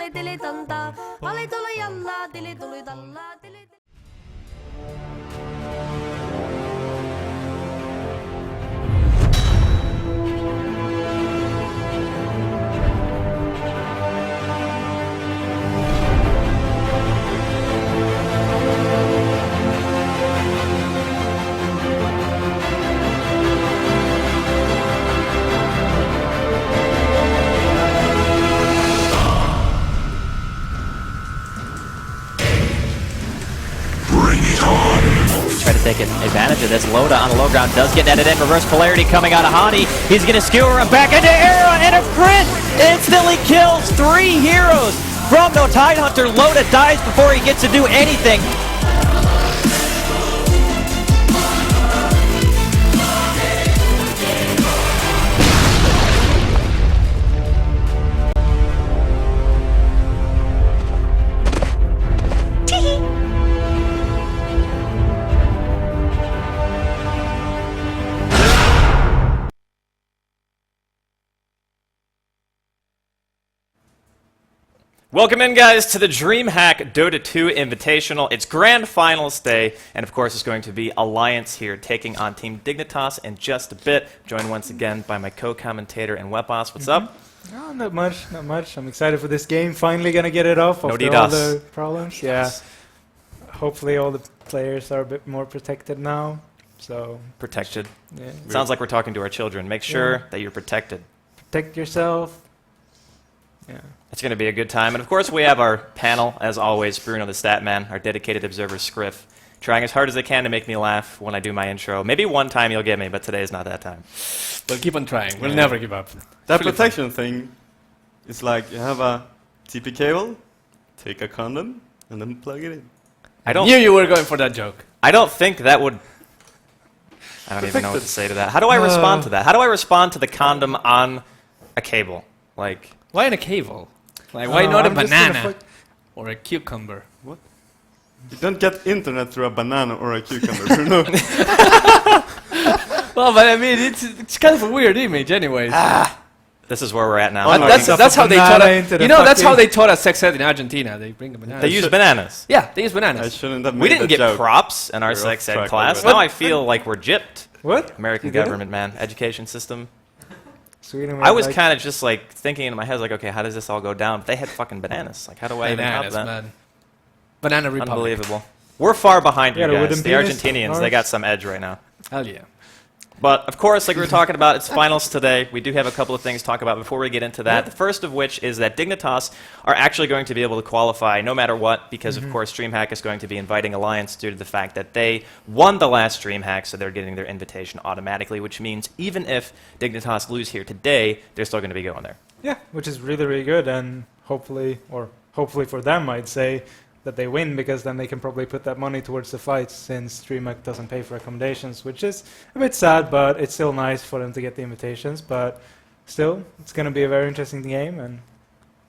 Ali dili tanta, Ali tuli yalla, dili tuli dalla, dili. Try to take advantage of this. Loda on the low ground does get netted in. Reverse polarity coming out of Hani. He's going to skewer him back into Era, and a crit instantly kills 3 heroes from No Tidehunter. Loda dies before he gets to do anything. Welcome in, guys, to the Dreamhack Dota 2 Invitational. It's Grand Finals Day, and of course it's going to be Alliance here taking on Team Dignitas in just a bit. Joined once again by my co-commentator and Webos. What's up? No, not much, not much. I'm excited for this game. Finally gonna get it off after all the problems. Yeah. Hopefully all the players are a bit more protected now. So Protected. yeah, Sounds like we're talking to our children. Make sure that you're protected. protect yourself. Yeah. It's going to be a good time. And of course, we have our panel, as always, Bruno the Statman, our dedicated observer, Scriff, trying as hard as they can to make me laugh when I do my intro. Maybe one time you'll get me, but today is not that time. We'll keep on trying. We'll never give up. That protection thing is like you have a TP cable, take a condom, and then plug it in. I don't Knew you were going for that joke. I don't think that would... I don't even know what to say to that. How do I respond to that? How do I respond to the condom on a cable? Like... Why in a cable? Like, why not a I'm just gonna banana or a cucumber? What? You don't get internet through a banana or a cucumber, Bruno. Well, but I mean, it's kind of a weird image, anyways. This is where we're at now. That's how they taught us. You know, that's how they taught us sex ed in Argentina. They bring a banana. They use bananas. Yeah, they use I bananas. shouldn't have made We didn't that get joke. props in our We're sex off ed track class. already. Now I feel like we're gypped. What? American You did it? government, man. Education system. Sweden. I was like, kind of just like thinking in my head, like, okay, how does this all go down? But they had fucking bananas. Like, how do I even top Bananas, that? man. Banana Republic. Unbelievable. We're far behind Yeah, you the guys. wooden The penis, Argentinians, they Norris. got some edge right now. Hell yeah. But, of course, like we were talking about, it's finals today. We do have a couple of things to talk about before we get into that. The first of which is that Dignitas are actually going to be able to qualify no matter what because, of course, Dreamhack is going to be inviting Alliance due to the fact that they won the last Dreamhack, so they're getting their invitation automatically, which means even if Dignitas lose here today, they're still going to be going there. Yeah, which is really, really good, and hopefully for them, I'd say that they win because then they can probably put that money towards the fights since Dreamhack doesn't pay for accommodations, which is a bit sad, but it's still nice for them to get the invitations. But still, it's going to be a very interesting game, and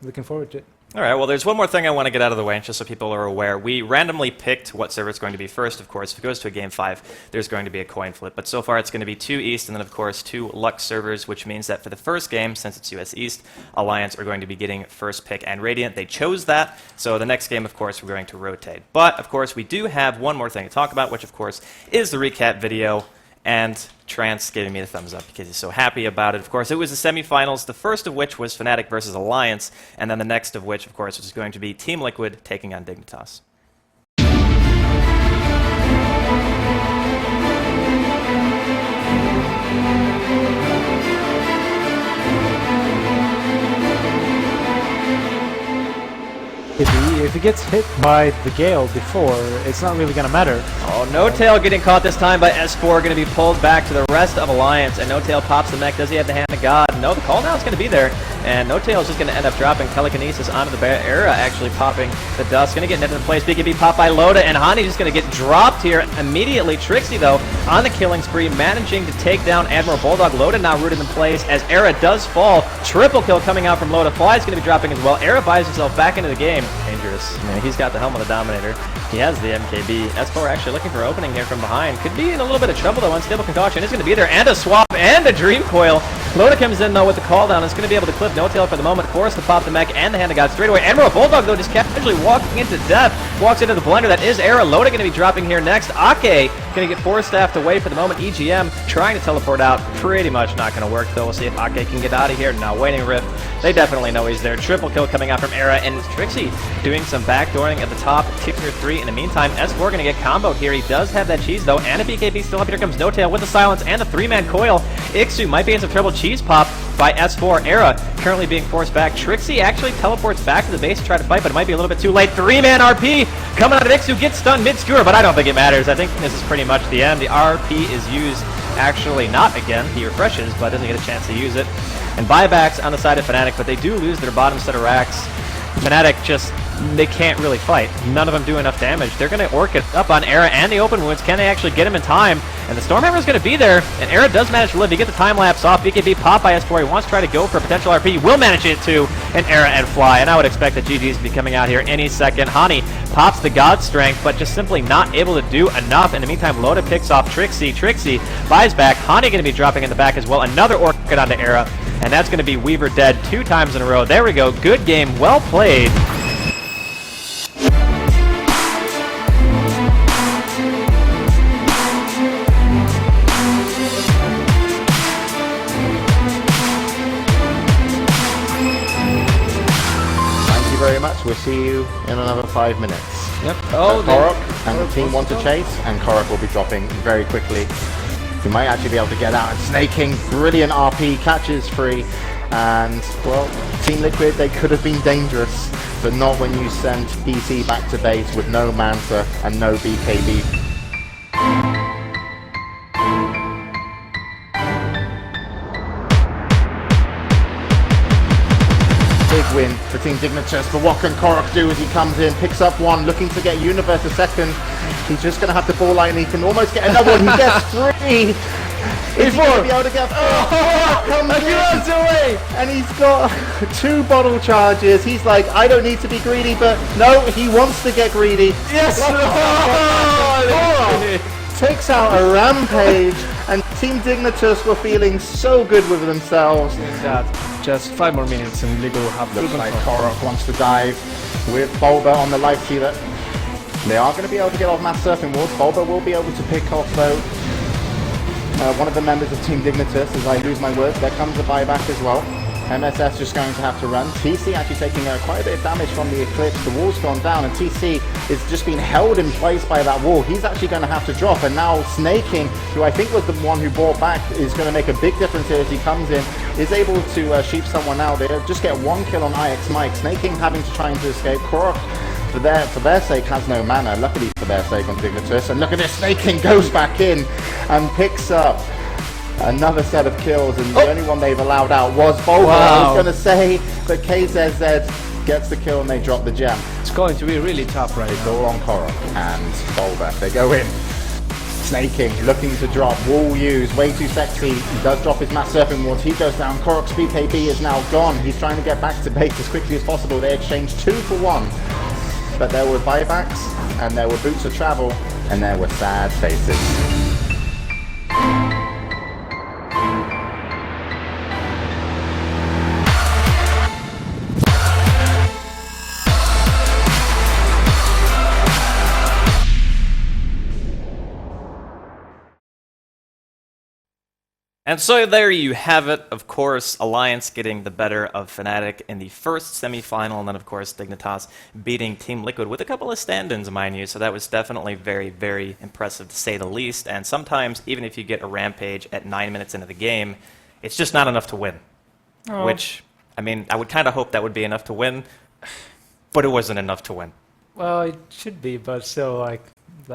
looking forward to it. All right, well, there's one more thing I want to get out of the way, just so people are aware. We randomly picked what server it's going to be first, of course. If it goes to a Game 5, there's going to be a coin flip. But so far, it's going to be 2 East, and then, of course, 2 Lux servers, which means that for the first game, since it's US East, Alliance are going to be getting first pick and Radiant. They chose that, so the next game, of course, we're going to rotate. But, of course, we do have one more thing to talk about, which, of course, is the recap video. And Trance giving me the thumbs up because he's so happy about it. Of course, it was the semifinals, the first of which was Fnatic versus Alliance, and then the next of which, of course, was going to be Team Liquid taking on Dignitas. If he gets hit by the Gale before, it's not really going to matter. Oh, No Tail getting caught this time by S4, going to be pulled back to the rest of Alliance, and No Tail pops the mech. Does he have the Hand of God? No, the call now is going to be there, and No Tail is just going to end up dropping Telekinesis onto the Era, actually popping the Dust. Going to get netted in place. BKB popped by Loda, and Hani just going to get dropped here immediately. Trixie, though, on the killing spree, managing to take down Admiral Bulldog. Loda now rooted in place as Era does fall. Triple kill coming out from Loda. Fly is going to be dropping as well. Era buys himself back into the game. Dangerous. I mean, he's got the helm of the Dominator. He has the MKB. S4 actually looking for an opening here from behind. Could be in a little bit of trouble, though. Unstable Concoction is going to be there. And a swap and a Dream Coil Loda comes in, though, with the call down. It's going to be able to clip No Tail for the moment, force to pop the mech and the Hand of God straight away. Emerald Bulldog, though, just casually walking into death. Walks into the blender. That is Era. Loda going to be dropping here next. Ake going to get force-staffed away for the moment. EGM trying to teleport out. Pretty much not going to work, though. We'll see if Ake can get out of here. Now, waiting Rift. They definitely know he's there. Triple kill coming out from Era. And Trixie doing some backdooring at the top. Tier 3. In the meantime, S4 going to get comboed here. He does have that cheese, though. And a BKB still up. Here comes No Tail with the silence and the 3-man coil. Ixu might be in some trouble. Cheese pop by S4. Era currently being forced back. Trixie actually teleports back to the base to try to fight, but it might be a little bit too late. 3-man RP coming out of Ixu. Gets stunned mid-skewer, but I don't think it matters. I think this is pretty much the end. The RP is used, actually not again. He refreshes, but doesn't get a chance to use it. And buybacks on the side of Fnatic, but they do lose their bottom set of racks. Fnatic just, they can't really fight. None of them do enough damage. They're going to orc it up on Era and the open wounds. Can they actually get him in time? And the Stormhammer is going to be there, and Era does manage to live. He gets the time lapse off. BKB pop by S4. He wants to try to go for a potential RP. He will manage it too, and Era and Fly. And I would expect that GG's to be coming out here any second. Hani pops the God Strength, but just simply not able to do enough. In the meantime, Loda picks off Trixie. Trixie buys back. Hani going to be dropping in the back as well. Another orchid onto Era, and that's going to be Weaver dead 2 times in a row. There we go. Good game. Well played. Very much. We'll see you in another 5 minutes. Yep. Oh, Korok and the team want to chase, and Korok will be dropping very quickly. He might actually be able to get out. And Snake King, brilliant RP, catches free, and well, Team Liquid, they could have been dangerous, but not when you send PC back to base with no Manta and no BKB. Big win for Team Dignitas, but what can Korok do as he comes in, picks up one, looking to get Universe a second. He's just going to have to ball line, he can almost get another one, he gets 3! Is he going to be able to get... Oh, comes in, away! And he's got 2 bottle charges. He's like, I don't need to be greedy, but no, he wants to get greedy. Yes! Takes out a rampage, and Team Dignitas were feeling so good with themselves. Just 5 more minutes and Ligo will have Looks like Korok wants to dive with Bulba on the life stealer. They are going to be able to get off mass surfing walls. Bulba will be able to pick off though one of the members of Team Dignitas. As I lose my words, there comes a buyback as well. MSS just going to have to run. TC actually taking quite a bit of damage from the Eclipse. The wall's gone down and TC is just being held in place by that wall. He's actually going to have to drop, and now Snaking, who I think was the one who brought back, is going to make a big difference here as he comes in, is able to sheep someone out there. Just get 1 kill on IX Mike. Snaking having to try to escape. Korok, for their sake, has no mana. Luckily for their sake on Dignitas. And look at this, Snaking goes back in and picks up another set of kills, and the only one they've allowed out was Bulba. I was going to say that KZZ gets the kill and they drop the gem. It's going to be really tough right It's now. all on Korok and Bulba. They go in. Snaking, looking to drop. Wall use, way too sexy. He does drop his mass surfing wards. He goes down. Korok's BKB is now gone. He's trying to get back to base as quickly as possible. They exchange 2 for 1. But there were buybacks, and there were boots of travel, and there were sad faces. And so there you have it. Of course, Alliance getting the better of Fnatic in the first semi-final, and then of course Dignitas beating Team Liquid with a couple of stand-ins, mind you, so that was definitely very, very impressive to say the least. And sometimes, even if you get a rampage at 9 minutes into the game, it's just not enough to win. Which, I mean, I would kind of hope that would be enough to win, but it wasn't enough to win. Well, it should be, but still, like...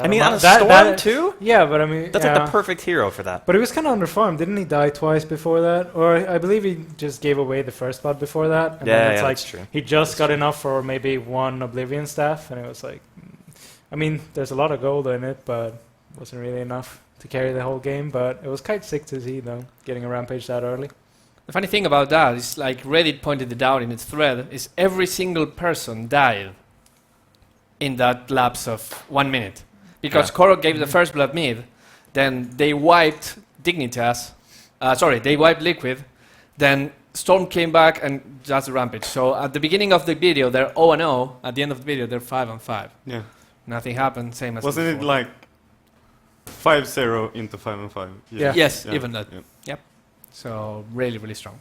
I mean, on a Storm too? Yeah, but I mean... That's like the perfect hero for that. But he was kind of underfarmed. Didn't he die twice before that? Or I believe he just gave away the first blood before that. And then it's like that's true. He just got enough for maybe 1 Oblivion staff, and it was like... I mean, there's a lot of gold in it, but it wasn't really enough to carry the whole game. But it was quite sick to see, though, getting a rampage that early. The funny thing about that is, like Reddit pointed it out in its thread, is every single person died in that lapse of 1 minute. Because Korok gave the first blood mid, then they wiped Dignitas, they wiped Liquid, Then Storm came back and just rampage. So at the beginning of the video, they're 0-0. At the end of the video, they're 5-5. Yeah. Nothing happened, same as Wasn't it before. like 5-0 into 5-5? Yeah. Yes, Yeah. even that. Yeah. Yep. So really, really strong.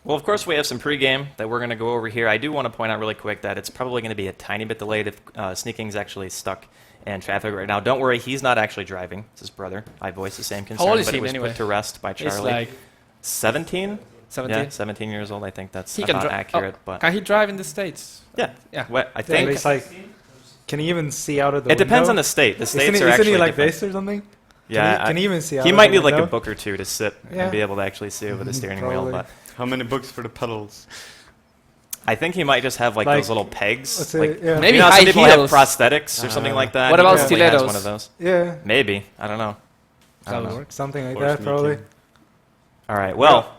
Well, of course, we have some pregame that we're going to go over here. I do want to point out really quick that it's probably going to be a tiny bit delayed if Sneaking's actually stuck in traffic right now. Don't worry, he's not actually driving. It's his brother. I voiced the same concern, old is but he it was anyway? put to rest by It's Charlie. like 17? 17. Yeah, 17 years old. I think that's He can about dri- accurate. oh, but can he drive in the States? yeah, Yeah. Well, I Yeah, think but it's like, can he even see out of the it depends window? on the state. The states isn't are he, actually isn't he like different. this or something? Yeah, Can he even see out he of might the need like a window? book or two to sit Yeah. and be able to actually see over the steering wheel. Probably. But How many books for the pedals? I think he might just have like those little pegs. Let's Like, say, yeah. Maybe you know, how high some people heels. have prosthetics or something like that. What He about probably has stilettos? one of those. Yeah, Maybe. I don't know. I don't That'll know. work. something like Or that, probably. sneaking. All right. Well,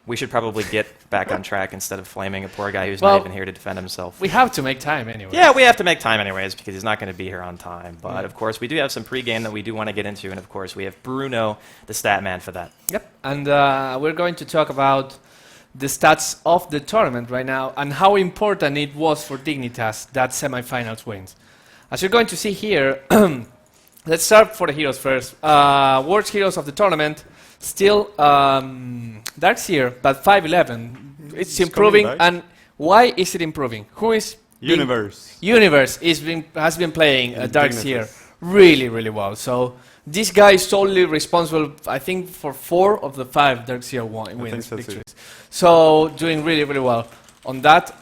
we should probably get back on track instead of flaming a poor guy who's Well, not even here to defend himself. We have to make time anyway. Yeah, we have to make time anyways because he's not going to be here on time. But of course, we do have some pregame that we do want to get into, and of course, we have Bruno, the stat man, for that. Yep. And we're going to talk about the stats of the tournament right now and how important it was for Dignitas that semifinals wins. As you're going to see here, let's start for the heroes first. Worst heroes of the tournament, still Darkseer, but 5-11. It's It's improving. coming back. And why is it improving? Who is being- Universe. Universe has been playing And Darkseer Dignitas. really, really well. So this guy is solely responsible, I think, for 4 of the 5 Darkseer wins, so too. victories. So doing really, really well. On that,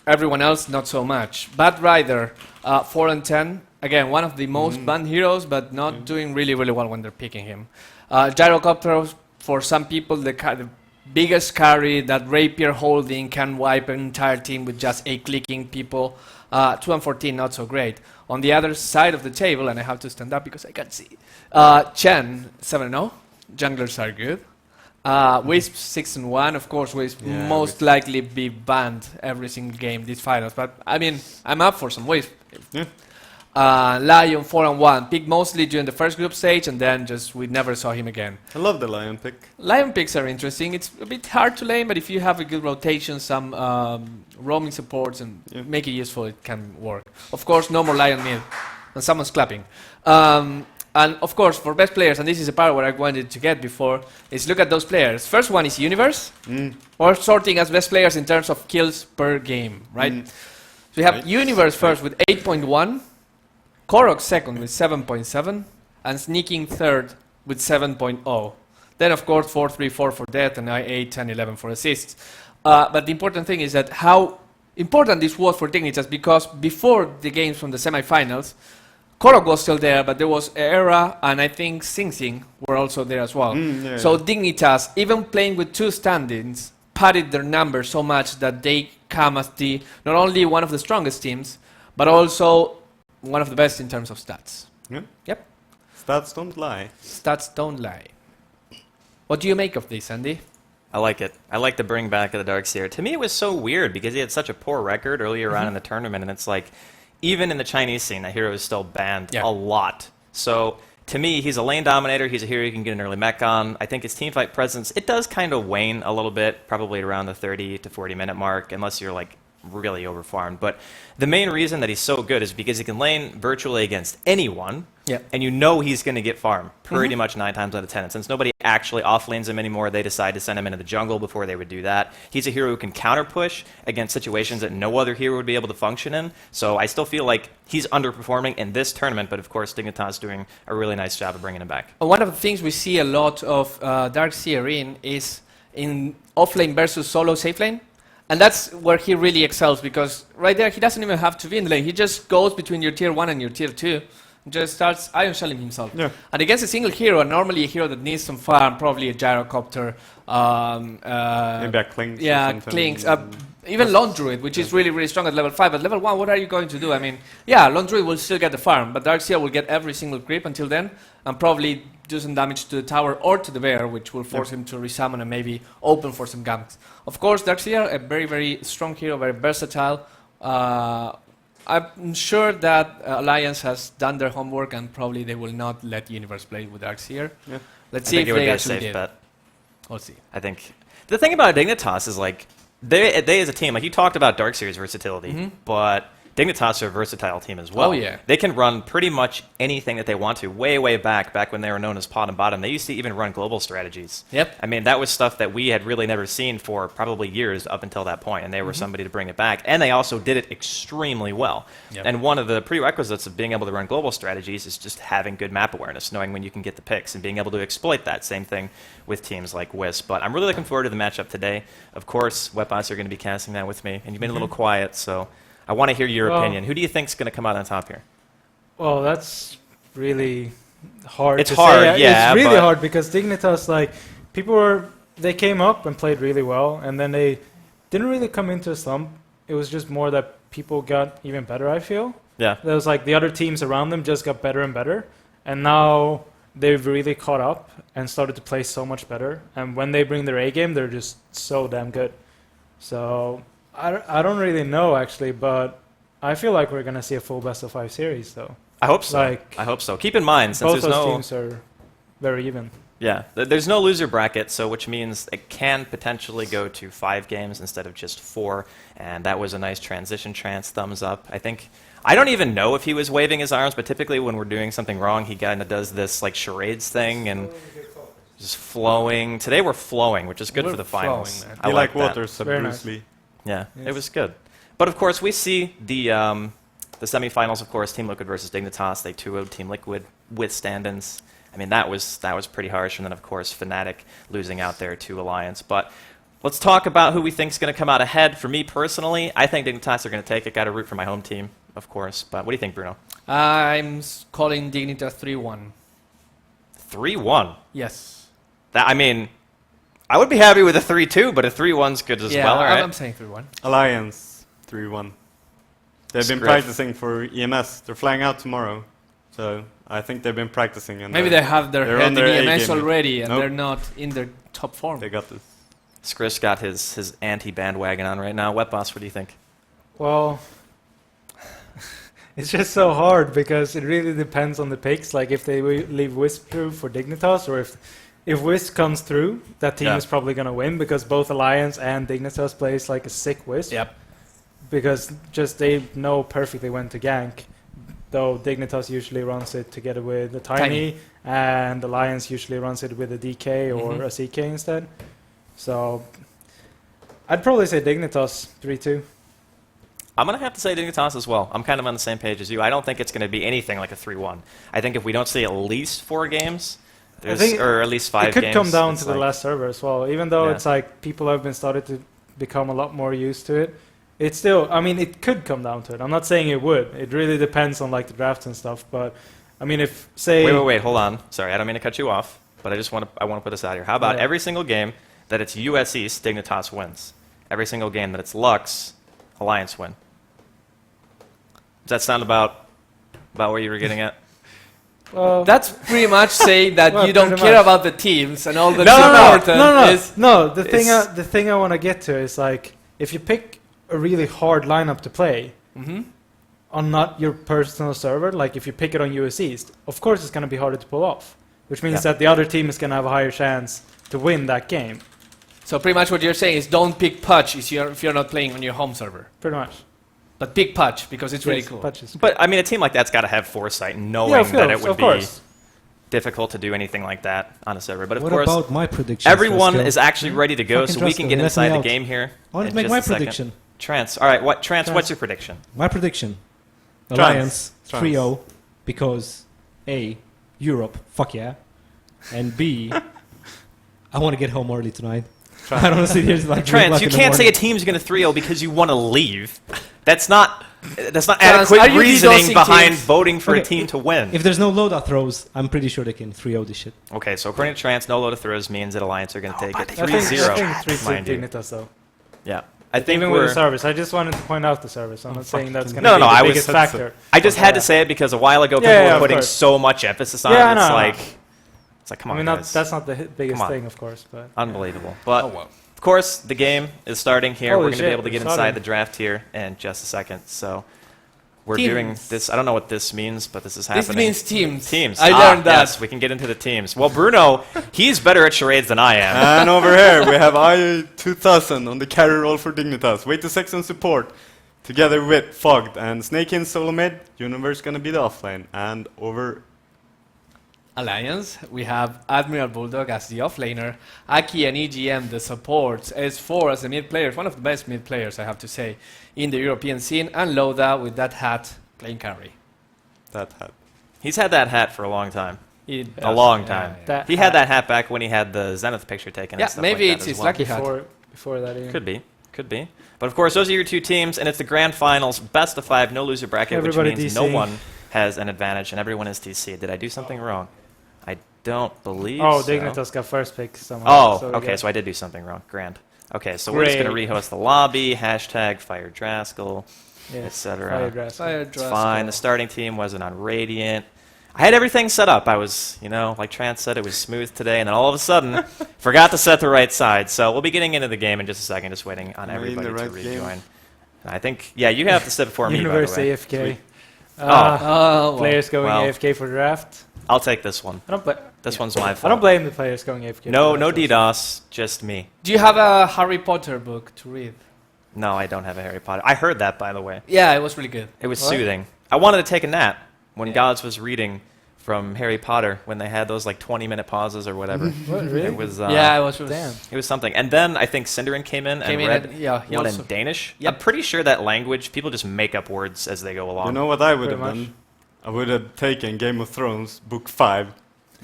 everyone else not so much. Bad Rider, 4-10. Again, one of the most banned heroes, but not doing really, really well when they're picking him. Gyrocopter, for some people, the biggest carry, that rapier holding can wipe an entire team with just a clicking people. 2-14, not so great. On the other side of the table, and I have to stand up because I can't see, Chen, 7-0. Junglers are good. Wisp, 6-1. Of course, Wisp Yeah, most Wisp. likely be banned every single game these finals. But, I mean, I'm up for some Wisp. Yeah. Lion, 4-1. Picked mostly during the first group stage, and then just we never saw him again. I love the lion pick. Lion picks are interesting. It's a bit hard to lane, but if you have a good rotation, some roaming supports, and Yeah. make it useful, it can work. Of course, no more Lion mid. And someone's clapping. And of course, for best players, and this is a part where I wanted to get before, is look at those players. First one is Universe, or sorting as best players in terms of kills per game, right? So you have Right. Universe first with 8.1, Korok second with 7.7, and Sneaking third with 7.0. Then, of course, 4-3-4 for death, and 8, 10, 11 for assists. But the important thing is that how important this was for Dignitas, because before the games from the semifinals, Korok was still there, but there was Era and I think Sing Sing were also there as well. Yeah. So Dignitas, even playing with 2 stand-ins, padded their numbers so much that they come as the not only one of the strongest teams, but also one of the best in terms of stats. Yeah. Yep. Stats don't lie. Stats don't lie. What do you make of this, Andy? I like it. I like the bring back of the Darkseer. To me, it was so weird because he had such a poor record earlier on in the tournament, and it's like, even in the Chinese scene, that hero is still banned Yeah. a lot. So, to me, he's a lane dominator. He's a hero you can get an early mech on. I think his teamfight presence, it does kind of wane a little bit, probably around the 30 to 40 minute mark, unless you're like really overfarmed. But the main reason that he's so good is because he can lane virtually against anyone, Yeah. and you know he's going to get farm pretty much 9 times out of 10. And since nobody actually off-lanes him anymore, they decide to send him into the jungle before they would do that. He's a hero who can counter-push against situations that no other hero would be able to function in. So I still feel like he's underperforming in this tournament, but of course Dignitas doing a really nice job of bringing him back. One of the things we see a lot of Darkseer in is in offlane versus solo safe lane. And that's where he really excels, because right there he doesn't even have to be in the lane. He just goes between your tier 1 and your tier 2. Just starts iron shelling himself. Yeah. And against a single hero, and normally a hero that needs some farm, probably a gyrocopter, Maybe a Clinks. or yeah, something. Clinks, even Lone Druid, which is really, really strong at level 5. At level 1, what are you going to do? I mean, yeah, Lone Druid will still get the farm, but Darkseer will get every single creep until then, and probably do some damage to the tower or to the bear, which will force him to resummon and maybe open for some ganks. Of course, Darkseer, a very, very strong hero, very versatile. I'm sure that Alliance has done their homework, and probably they will not let Universe play with Darkseer. Yeah. Let's I see think if it would they be a actually safe did. bet. We'll see. I think The thing about Dignitas is, like, they as a team, like, you talked about Dark Series versatility, but Dignitas are a versatile team as well. Oh, yeah. They can run pretty much anything that they want to. Way back when they were known as Pod and Bottom, they used to even run global strategies. Yep. I mean, that was stuff that we had really never seen for probably years up until that point, and they were somebody to bring it back. And they also did it extremely well. Yep. And one of the prerequisites of being able to run global strategies is just having good map awareness, knowing when you can get the picks, and being able to exploit that. Same thing with teams like Wisp. But I'm really looking forward to the matchup today. Of course, Wetboss are going to be casting that with me, and you've been a little quiet, so I want to hear your opinion. Who do you think is going to come out on top here? Well, that's really hard. It's to hard, say. yeah, It's really but hard because Dignitas, like, they came up and played really well, and then they didn't really come into a slump. It was just more that people got even better, I feel. Yeah. There was like the other teams around them just got better and better, and now they've really caught up and started to play so much better. And when they bring their A game, they're just so damn good. So I don't really know actually, but I feel like we're gonna see a full best of 5 series though. I hope so. Like, I hope so. Keep in mind, since Both there's those no teams are very even. there's no loser bracket, so which means it can potentially go to 5 games instead of just 4. And that was a nice transition. Trance, thumbs up. I don't even know if he was waving his arms, but typically when we're doing something wrong, he kind of does this like charades thing and just flowing. Today we're flowing, which is good We're for the finals. flowing, man. I You like that. water, so Very Bruce nice. Lee. Yeah, it was good. But of course, we see the semifinals. Of course, Team Liquid versus Dignitas. They 2-0'd Team Liquid with stand-ins. I mean, that was pretty harsh. And then, of course, Fnatic losing out there to Alliance. But let's talk about who we think is going to come out ahead. For me personally, I think Dignitas are going to take it. Got to root for my home team, of course. But what do you think, Bruno? I'm calling Dignitas 3-1. 3-1. Yes. I mean, I would be happy with a 3-2, but a 3-1's good as yeah, well. All right. I'm saying 3-1. Alliance 3-1. They've been Scriff. practicing for EMS. They're flying out tomorrow, so I think they've been practicing. And Maybe they have their they're head on in their A EMS game. already and Nope. they're not in their top form. They got this. Skris got his anti-bandwagon on right now. Wetboss, what do you think? Well, it's just so hard because it really depends on the picks. Like if they leave Wisp through for Dignitas, or if Wisp comes through, that team Yeah. is probably gonna win because both Alliance and Dignitas plays like a sick Wisp. Yep. Because just they know perfectly when to gank. Though Dignitas usually runs it together with the Tiny. And Alliance usually runs it with a DK or Mhm. a CK instead. So I'd probably say Dignitas 3-2. I'm going to have to say Dignitas as well. I'm kind of on the same page as you. I don't think it's going to be anything like a 3-1. I think if we don't see at least 4 games, or at least 5 It could games, come down it's to the like- last server as well. Even though Yeah. it's like people have been started to become a lot more used to it. It's still, I mean, it could come down to it. I'm not saying it would. It really depends on like the drafts and stuff. But I mean, if say Wait, hold on. Sorry, I don't mean to cut you off, but I want to put this out here. How about Yeah. every single game that it's US East, Dignitas wins. Every single game that it's Lux, Alliance win. Does that sound about where you were getting at? well, That's pretty much saying that Well, you don't pretty care much. about the teams and all the No, no, no. important is no. The is- thing I want to get to is like if you pick a really hard lineup to play Mhm. on not your personal server, like if you pick it on US East, of course it's going to be harder to pull off. Which means Yeah. that the other team is going to have a higher chance to win that game. So pretty much what you're saying is don't pick Pudge if you're not playing on your home server. Pretty much. But pick Pudge because it's really Yes, cool. patches. But I mean, a team like that's got to have foresight, knowing Yeah, of that it course, would of be course. difficult to do anything like that on a server. But of What course, about my prediction? everyone is actually ready to go, Fucking so we trust can them, get let me inside the out. game here. I want in to make just my a second. prediction. Trance. All right, Trance, what's your prediction? My prediction. Trans. Alliance Trans. 3-0 because A, Europe, fuck yeah, and B, I want to get home early tonight. I don't want to sit here like 3 Trance, o'clock you in the can't say a morning. team's going to 3-0 because you want to leave. That's not Trance, adequate are you reasoning DDoSing behind teams? voting for a Okay, team to win. If there's no loadout throws, I'm pretty sure they can 3-0 this shit. Okay, so according to Trance, no load of throws means that Alliance are going to take it I think 3-0, 3-2 mind you. Dignitas though. Yeah. I think Even with we're... the service. I just wanted to point out the service. I'm not saying that's going to No, be no, the I was- biggest factor. I just had to Yeah. say it because a while ago people Yeah, yeah, were of putting course. so much emphasis on Yeah, it. no, no. It's like, come I on, mean, guys. that's not the biggest Come on. thing, of course. But Unbelievable. But, Oh, well. of course, the game is starting here. Holy We're going to be shit, able to get it's inside starting. the draft here in just a second. So we're Teams. doing this. I don't know what this means, but this is This happening. means teams. Teams. I learned that. Yes, we can get into the teams. Well, Bruno, he's better at charades than I am. And over here we have I2000 on the carry role for Dignitas. Wait to section support. Together with Fogged and Snake in solo mid. Universe gonna be the offlane. And over Alliance, we have Admiral Bulldog as the offlaner, Aki and EGM the supports, S4 as the mid player, one of the best mid players I have to say in the European scene, and Loda with that hat playing carry. that hat. He's had that hat for a long time. It A does, long yeah, time. yeah. That He had that hat back when he had the Zenith picture taken. Yeah, and stuff maybe like it's that as his well. lucky hat. Before that, even. Could be. Could be. But of course, those are your two teams, and it's the grand finals, best of 5, no loser bracket, Everybody which means DC. no one has an advantage, and everyone is TC. Did I do something wrong? I don't believe Oh, so. Dignitas got first pick somehow. Oh, so we okay, got- so I did do something wrong. Grand. Okay, so we're just going to Great. rehost the lobby, hashtag Fire Draskell, yes, etc. Fire Drask. Fire It's fine. The starting team wasn't on Radiant. I had everything set up. I was, like Trance said, it was smooth today, and then all of a sudden, forgot to set the right side. So we'll be getting into the game in just a second, just waiting on Am I in everybody the to right game? rejoin. And I think, yeah, you have to sit before me, by the Universe way. AFK. Oh. Oh, Players going well. AFK for draft. I'll take this one. I don't blame. This one's my fault. I don't blame the players going AFK. No, for no draft. DDoS, just me. do you have a Harry Potter book to read? No, I don't have a Harry Potter. I heard that, by the way. Yeah, it was really good. It was What? soothing. I wanted to take a nap when Yeah. Gods was reading from Harry Potter when they had those like 20-minute pauses or whatever. What, really? It was Yeah, it was really Damn. it was something. And then I think Cinderin came in and read yeah, he one also. in Danish. Yep. I'm pretty sure that language people just make up words as they go along. You know what I would Pretty have much. done? I would have taken Game of Thrones, book 5,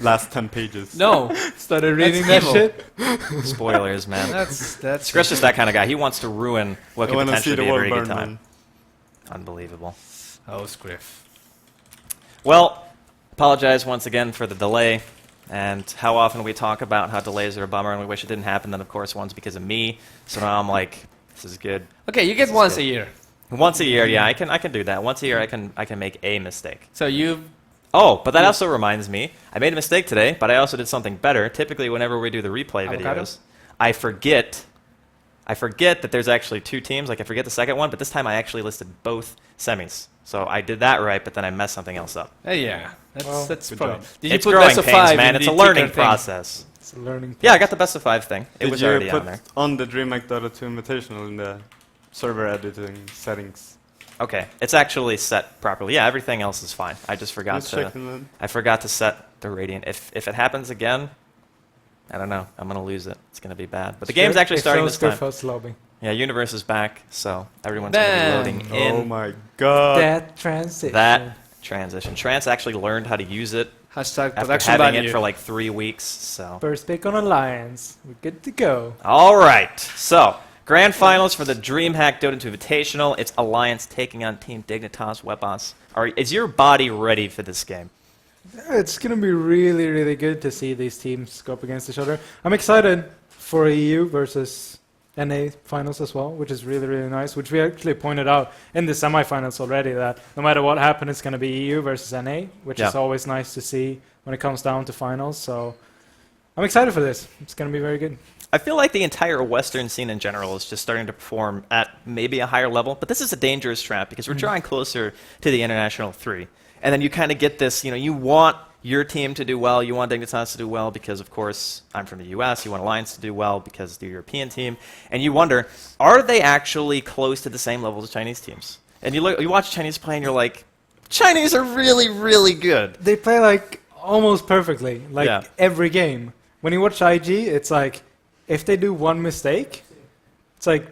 last 10 pages. No, Started reading That's that evil. shit. Spoilers, man. that's Chris is that kind of guy. He wants to ruin what I could want to see potentially the be a world very good burn, time. man. Unbelievable. Oh, Scriff. Well, apologize once again for the delay. And how often we talk about how delays are a bummer and we wish it didn't happen. Then, of course, one's because of me. So now I'm like, this is good. Okay, you get once a year. Once a year, yeah, I can do that. Once a year, I can make a mistake. So you Oh, but that also reminds me, I made a mistake today, but I also did something better. Typically, whenever we do the replay Avocado? videos, I forget that there's actually two teams. Like I forget the second one, but this time I actually listed both semis. So I did that right, but then I messed something else up. yeah, Well, that's good probably. job. Did you It's put growing best of pains, five man. in It's the a learning ticker thing? process. It's a learning. Yeah, I got the best of 5 thing. It Did was you already put on there. on the Dreamhack Dota 2 Invitational in the server editing settings? Okay, it's actually set properly. Yeah, everything else is fine. I just forgot Let's to. check them then. I forgot to set the radiant. If it happens again, I don't know. I'm gonna lose it. It's gonna be bad. But the game's actually starting this time. Lobby. Yeah, Universe is back, so everyone's gonna be loading Oh in my god. That transition. that transition. Trance actually learned how to use it Hashtag after production having value. it for like 3 weeks. So. First pick on Alliance. We're good to go. All right. So, grand finals for the Dreamhack Dota 2 Invitational. It's Alliance taking on Team Dignitas Weapons. Is your body ready for this game? It's going to be really, really good to see these teams go up against each other. I'm excited for EU versus NA finals as well, which is really, really nice, which we actually pointed out in the semifinals already, that no matter what happens, it's going to be EU versus NA, which is Yeah. always nice to see when it comes down to finals. So I'm excited for this. It's going to be very good. I feel like the entire Western scene in general is just starting to perform at maybe a higher level, but this is a dangerous trap because we're drawing closer to the International 3. And then you kind of get this, you want your team to do well, you want Dignitas to do well because, of course, I'm from the US, you want Alliance to do well because they're the European team, and you wonder, are they actually close to the same level as Chinese teams? And you watch Chinese play and you're like, Chinese are really, really good. They play like almost perfectly, like Yeah. every game. When you watch IG, it's like if they do one mistake, it's like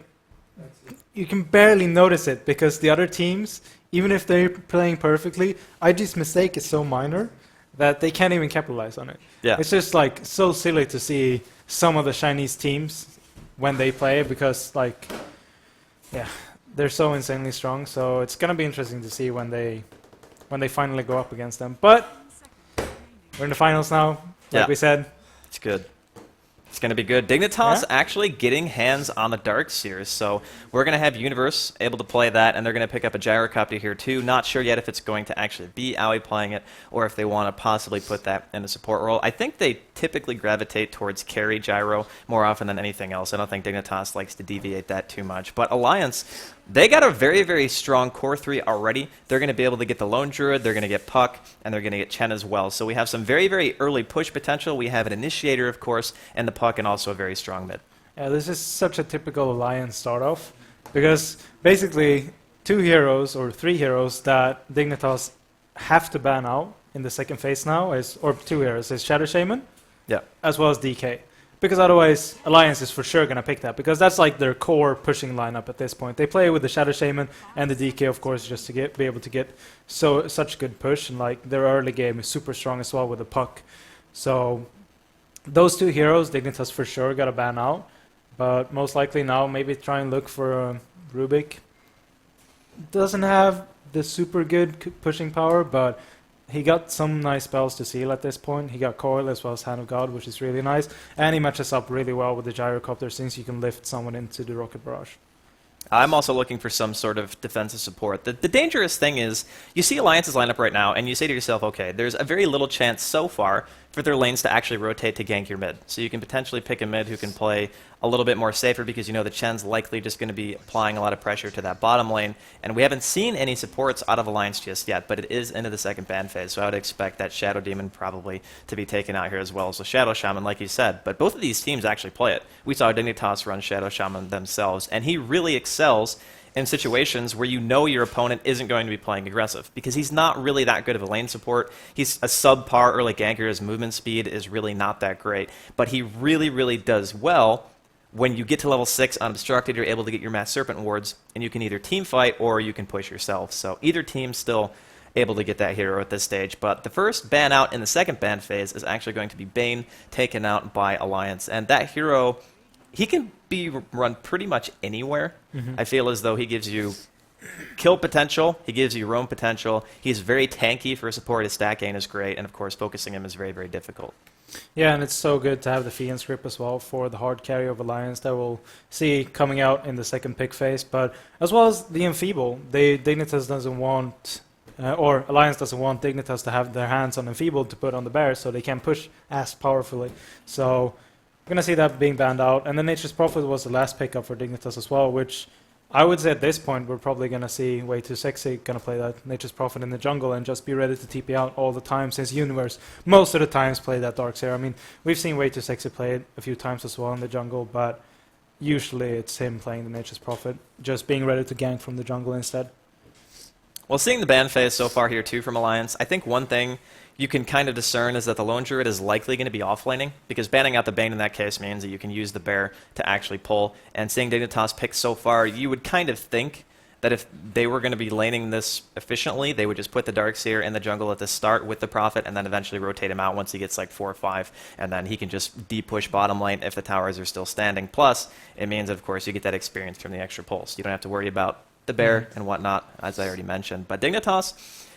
you can barely notice it because the other teams, even if they're playing perfectly, IG's mistake is so minor that they can't even capitalize on it. Yeah. It's just like so silly to see some of the Chinese teams when they play because like, yeah, they're so insanely strong. So it's gonna be interesting to see when they finally go up against them. But we're in the finals now, like Yeah. we said. It's good. It's going to be good. Dignitas actually getting hands on the Darkseers, so we're going to have Universe able to play that, and they're going to pick up a Gyrocopter here too. Not sure yet if it's going to actually be Aoi playing it, or if they want to possibly put that in a support role. I think they typically gravitate towards carry Gyro more often than anything else. I don't think Dignitas likes to deviate that too much. But Alliance they got a very, very strong core 3 already. They're going to be able to get the Lone Druid, they're going to get Puck, and they're going to get Chen as well. So we have some very, very early push potential. We have an Initiator, of course, and the Puck, and also a very strong mid. Yeah, this is such a typical Alliance start off, because basically 2 heroes or 3 heroes that Dignitas have to ban out in the second phase now, or 2 heroes, is Shadow Shaman, Yeah. as well as DK. Because otherwise, Alliance is for sure going to pick that, because that's like their core pushing lineup at this point. They play with the Shadow Shaman and the DK, of course, just to be able to get such good push, and like their early game is super strong as well with the Puck. So those 2 heroes, Dignitas for sure got to ban out, but most likely now maybe try and look for Rubik. Doesn't have the super good pushing power, but he got some nice spells to seal at this point. He got Coil as well as Hand of God, which is really nice. And he matches up really well with the Gyrocopter, since you can lift someone into the Rocket Barrage. I'm also looking for some sort of defensive support. The dangerous thing is, you see Alliance's lineup right now, and you say to yourself, okay, there's a very little chance so far for their lanes to actually rotate to gank your mid. So you can potentially pick a mid who can play a little bit more safer, because you know the Chen's likely just going to be applying a lot of pressure to that bottom lane. And we haven't seen any supports out of Alliance just yet, but it is into the second ban phase, so I would expect that Shadow Demon probably to be taken out here as well as the Shadow Shaman, like you said. But both of these teams actually play it. We saw Dignitas run Shadow Shaman themselves, and he really excels in situations where you know your opponent isn't going to be playing aggressive, because he's not really that good of a lane support. He's a subpar early ganker. His movement speed is really not that great, but he really, really does well. When you get to level 6 unobstructed, you're able to get your Mass Serpent wards, and you can either team fight or you can push yourself. So either team's still able to get that hero at this stage. But the first ban out in the second ban phase is actually going to be Bane, taken out by Alliance. And that hero, he can be run pretty much anywhere. I feel as though he gives you kill potential, he gives you roam potential. He's very tanky for support. His stat gain is great, and of course focusing him is very, very difficult. Yeah, and it's so good to have the Fiend script as well for the hard carry of Alliance that we'll see coming out in the second pick phase, but as well as the Enfeeble. Dignitas doesn't want, or Alliance doesn't want Dignitas to have their hands on Enfeeble to put on the bear, so they can push as powerfully. So we're going to see that being banned out. And then Nature's Prophet was the last pickup for Dignitas as well, which I would say at this point we're probably going to see Way Too Sexy going to play that Nature's Prophet in the jungle and just be ready to TP out all the time, since Universe most of the times play that Darkseer. I mean, we've seen Way Too Sexy play it a few times as well in the jungle, but usually it's him playing the Nature's Prophet, just being ready to gank from the jungle instead. Well, seeing the ban phase so far here too from Alliance, I think one thing you can kind of discern is that the Lone Druid is likely going to be offlaning, because banning out the Bane in that case means that you can use the Bear to actually pull. And seeing Dignitas pick so far, you would kind of think that if they were going to be laning this efficiently, they would just put the Darkseer in the jungle at the start with the Prophet, and then eventually rotate him out once he gets like 4 or 5, and then he can just de-push bottom lane if the towers are still standing. Plus, it means, of course, you get that experience from the extra pulse. You don't have to worry about the Bear and whatnot, as I already mentioned. But Dignitas,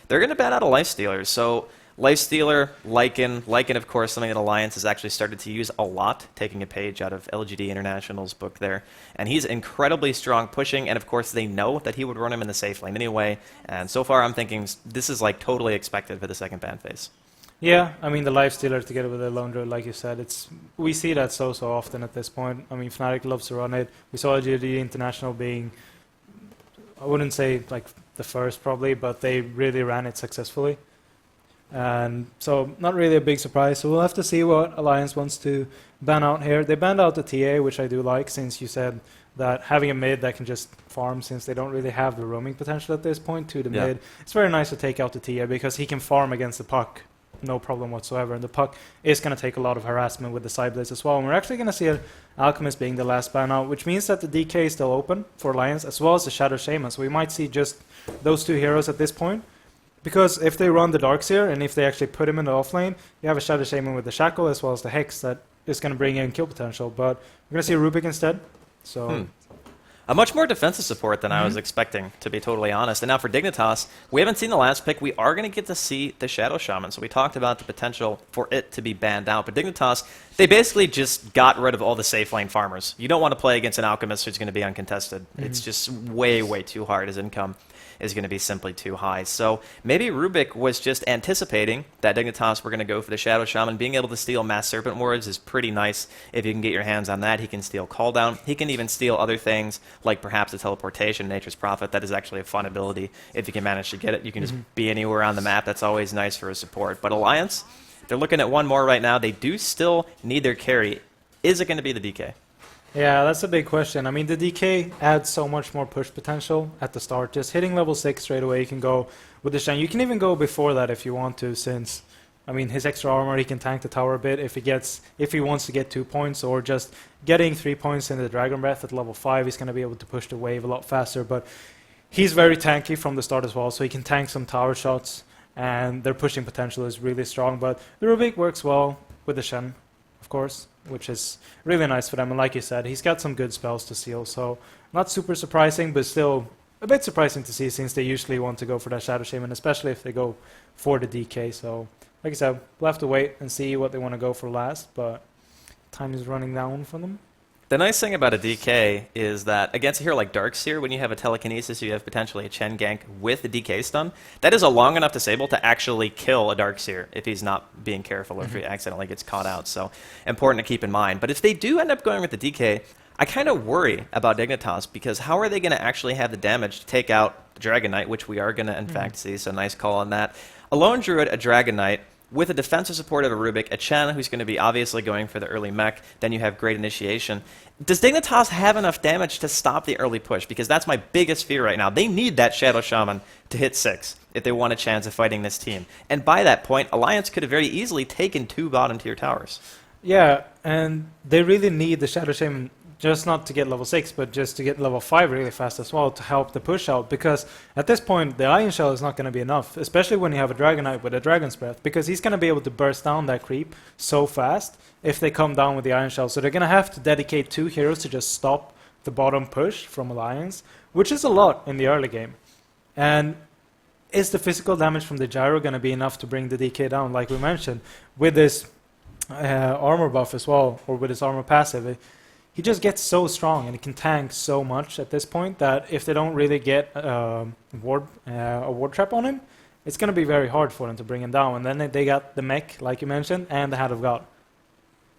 they're going to ban out a Lifestealer, so Lifestealer, Lycan, of course, something that Alliance has actually started to use a lot, taking a page out of LGD International's book there. And he's incredibly strong pushing, and of course they know that he would run him in the safe lane anyway. And so far I'm thinking this is like totally expected for the second ban phase. Yeah, I mean the Lifestealer together with the Lone Druid, like you said, we see that so often at this point. I mean, Fnatic loves to run it. We saw LGD International being, I wouldn't say like the first probably, but they really ran it successfully. And so not really a big surprise. So we'll have to see what Alliance wants to ban out here. They banned out the TA, which I do like, since you said that having a mid that can just farm, since they don't really have the roaming potential at this point to the mid. It's very nice to take out the TA, because he can farm against the Puck, no problem whatsoever. And the Puck is going to take a lot of harassment with the side blades as well. And we're actually going to see Alchemist being the last ban out, which means that the DK is still open for Alliance, as well as the Shadow Shaman. So we might see just those 2 heroes at this point. Because if they run the Darkseer, and if they actually put him in the offlane, you have a Shadow Shaman with the Shackle as well as the Hex that is going to bring in kill potential. But we're going to see Rubik instead. So A much more defensive support than I was expecting, to be totally honest. And now for Dignitas, we haven't seen the last pick. We are going to get to see the Shadow Shaman. So we talked about the potential for it to be banned out. But Dignitas They basically just got rid of all the safe lane farmers. You don't want to play against an Alchemist who's going to be uncontested. It's just way, way too hard. His income is going to be simply too high. So maybe Rubik was just anticipating that Dignitas were going to go for the Shadow Shaman. Being able to steal Mass Serpent Wards is pretty nice if you can get your hands on that. He can steal Call Down. He can even steal other things like perhaps the Teleportation, Nature's Prophet. That is actually a fun ability if you can manage to get it. You can just be anywhere on the map. That's always nice for a support. But Alliance, they're looking at one more right now. They do still need their carry. Is it going to be the DK? Yeah, that's a big question. I mean, the DK adds so much more push potential at the start. Just hitting level 6 straight away, you can go with the Shen. You can even go before that if you want to, since, I mean, his extra armor, he can tank the tower a bit if he wants to get 2 points, or just getting 3 points in the Dragon Breath at level 5, he's going to be able to push the wave a lot faster. But he's very tanky from the start as well, so he can tank some tower shots, and their pushing potential is really strong. But the Rubik works well with the Shen, of course, which is really nice for them. And like you said, he's got some good spells to steal, so not super surprising, but still a bit surprising to see, since they usually want to go for that Shadow Shaman, especially if they go for the DK. So like I said, we'll have to wait and see what they want to go for last, but time is running down for them. The nice thing about a DK is that against a hero like Darkseer, when you have a Telekinesis, you have potentially a Chen gank with the DK stun. That is a long enough disable to actually kill a Darkseer if he's not being careful or if he accidentally gets caught out. So important to keep in mind. But if they do end up going with the DK, I kind of worry about Dignitas, because how are they going to actually have the damage to take out the Dragon Knight, which we are going to in fact see, so nice call on that. A Lone Druid, a Dragon Knight, with a defensive support of a Rubik, a Chen who's going to be obviously going for the early mech, then you have great initiation. Does Dignitas have enough damage to stop the early push? Because that's my biggest fear right now. They need that Shadow Shaman to hit 6 if they want a chance of fighting this team. And by that point, Alliance could have very easily taken 2 bottom tier towers. Yeah, and they really need the Shadow Shaman, just not to get level 6, but just to get level 5 really fast as well, to help the push out, because at this point the Iron Shell is not going to be enough, especially when you have a Dragon Knight with a Dragon's Breath, because he's going to be able to burst down that creep so fast if they come down with the Iron Shell. So they're going to have to dedicate 2 heroes to just stop the bottom push from Alliance, which is a lot in the early game. And is the physical damage from the Gyro going to be enough to bring the DK down? Like we mentioned, with this armor buff as well, or with his armor passive, he just gets so strong and he can tank so much at this point that if they don't really get a ward trap on him, it's going to be very hard for them to bring him down. And then they got the mech, like you mentioned, and the Hand of God.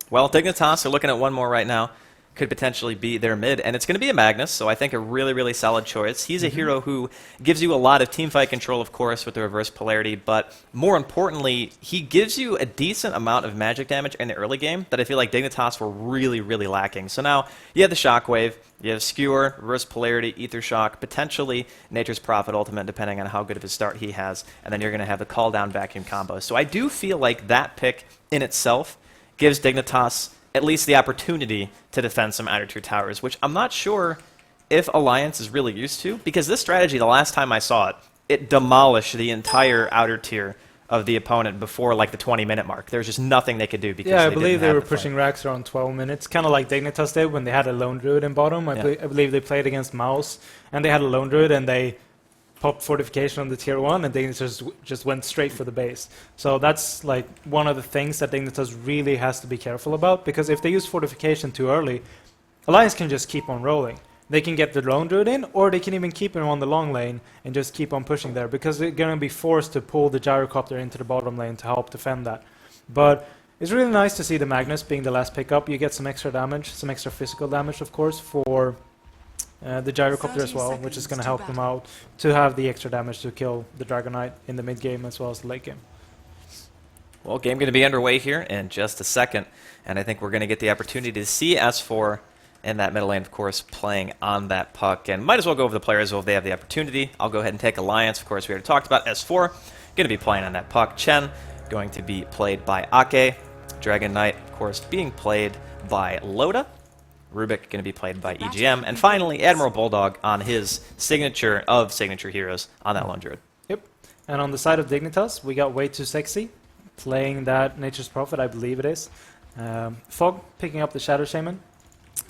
Well, Dignitas are looking at one more right now. Could potentially be their mid, and it's going to be a Magnus, so I think a really, really solid choice. He's a hero who gives you a lot of teamfight control, of course, with the reverse polarity, but more importantly, he gives you a decent amount of magic damage in the early game that I feel like Dignitas were really, really lacking. So now you have the Shockwave, you have Skewer, reverse polarity, Ether Shock, potentially Nature's Prophet Ultimate, depending on how good of a start he has, and then you're going to have the Call Down Vacuum combo. So I do feel like that pick in itself gives Dignitas at least the opportunity to defend some outer tier towers, which I'm not sure if Alliance is really used to, because this strategy, the last time I saw it, it demolished the entire outer tier of the opponent before like the 20-minute mark. There's just nothing they could do because I believe they were pushing racks around 12 minutes, kind of like Dignitas did when they had a Lone Druid in bottom. I believe they played against Mouse, and they had a Lone Druid, and they popped Fortification on the tier 1, and Dignitas just went straight for the base. So that's like one of the things that Dignitas really has to be careful about, because if they use Fortification too early, Alliance can just keep on rolling. They can get the Lone Druid in, or they can even keep him on the long lane and just keep on pushing there, because they're going to be forced to pull the Gyrocopter into the bottom lane to help defend that. But it's really nice to see the Magnus being the last pickup. You get some extra damage, some extra physical damage, of course, for the Gyrocopter as well, which is going to help them out to have the extra damage to kill the Dragon Knight in the mid game as well as the late game. Well, game going to be underway here in just a second, and I think we're going to get the opportunity to see S4 in that middle lane, of course, playing on that puck. And might as well go over the players as well if they have the opportunity. I'll go ahead and take Alliance. Of course, we already talked about S4. Going to be playing on that puck. Chen going to be played by Ake. Dragon Knight, of course, being played by Loda. Rubik going to be played by EGM. And finally, Admiral Bulldog on his signature of signature heroes on that Lone Druid. Yep. And on the side of Dignitas, we got Way Too Sexy playing that Nature's Prophet, I believe it is. Fog picking up the Shadow Shaman.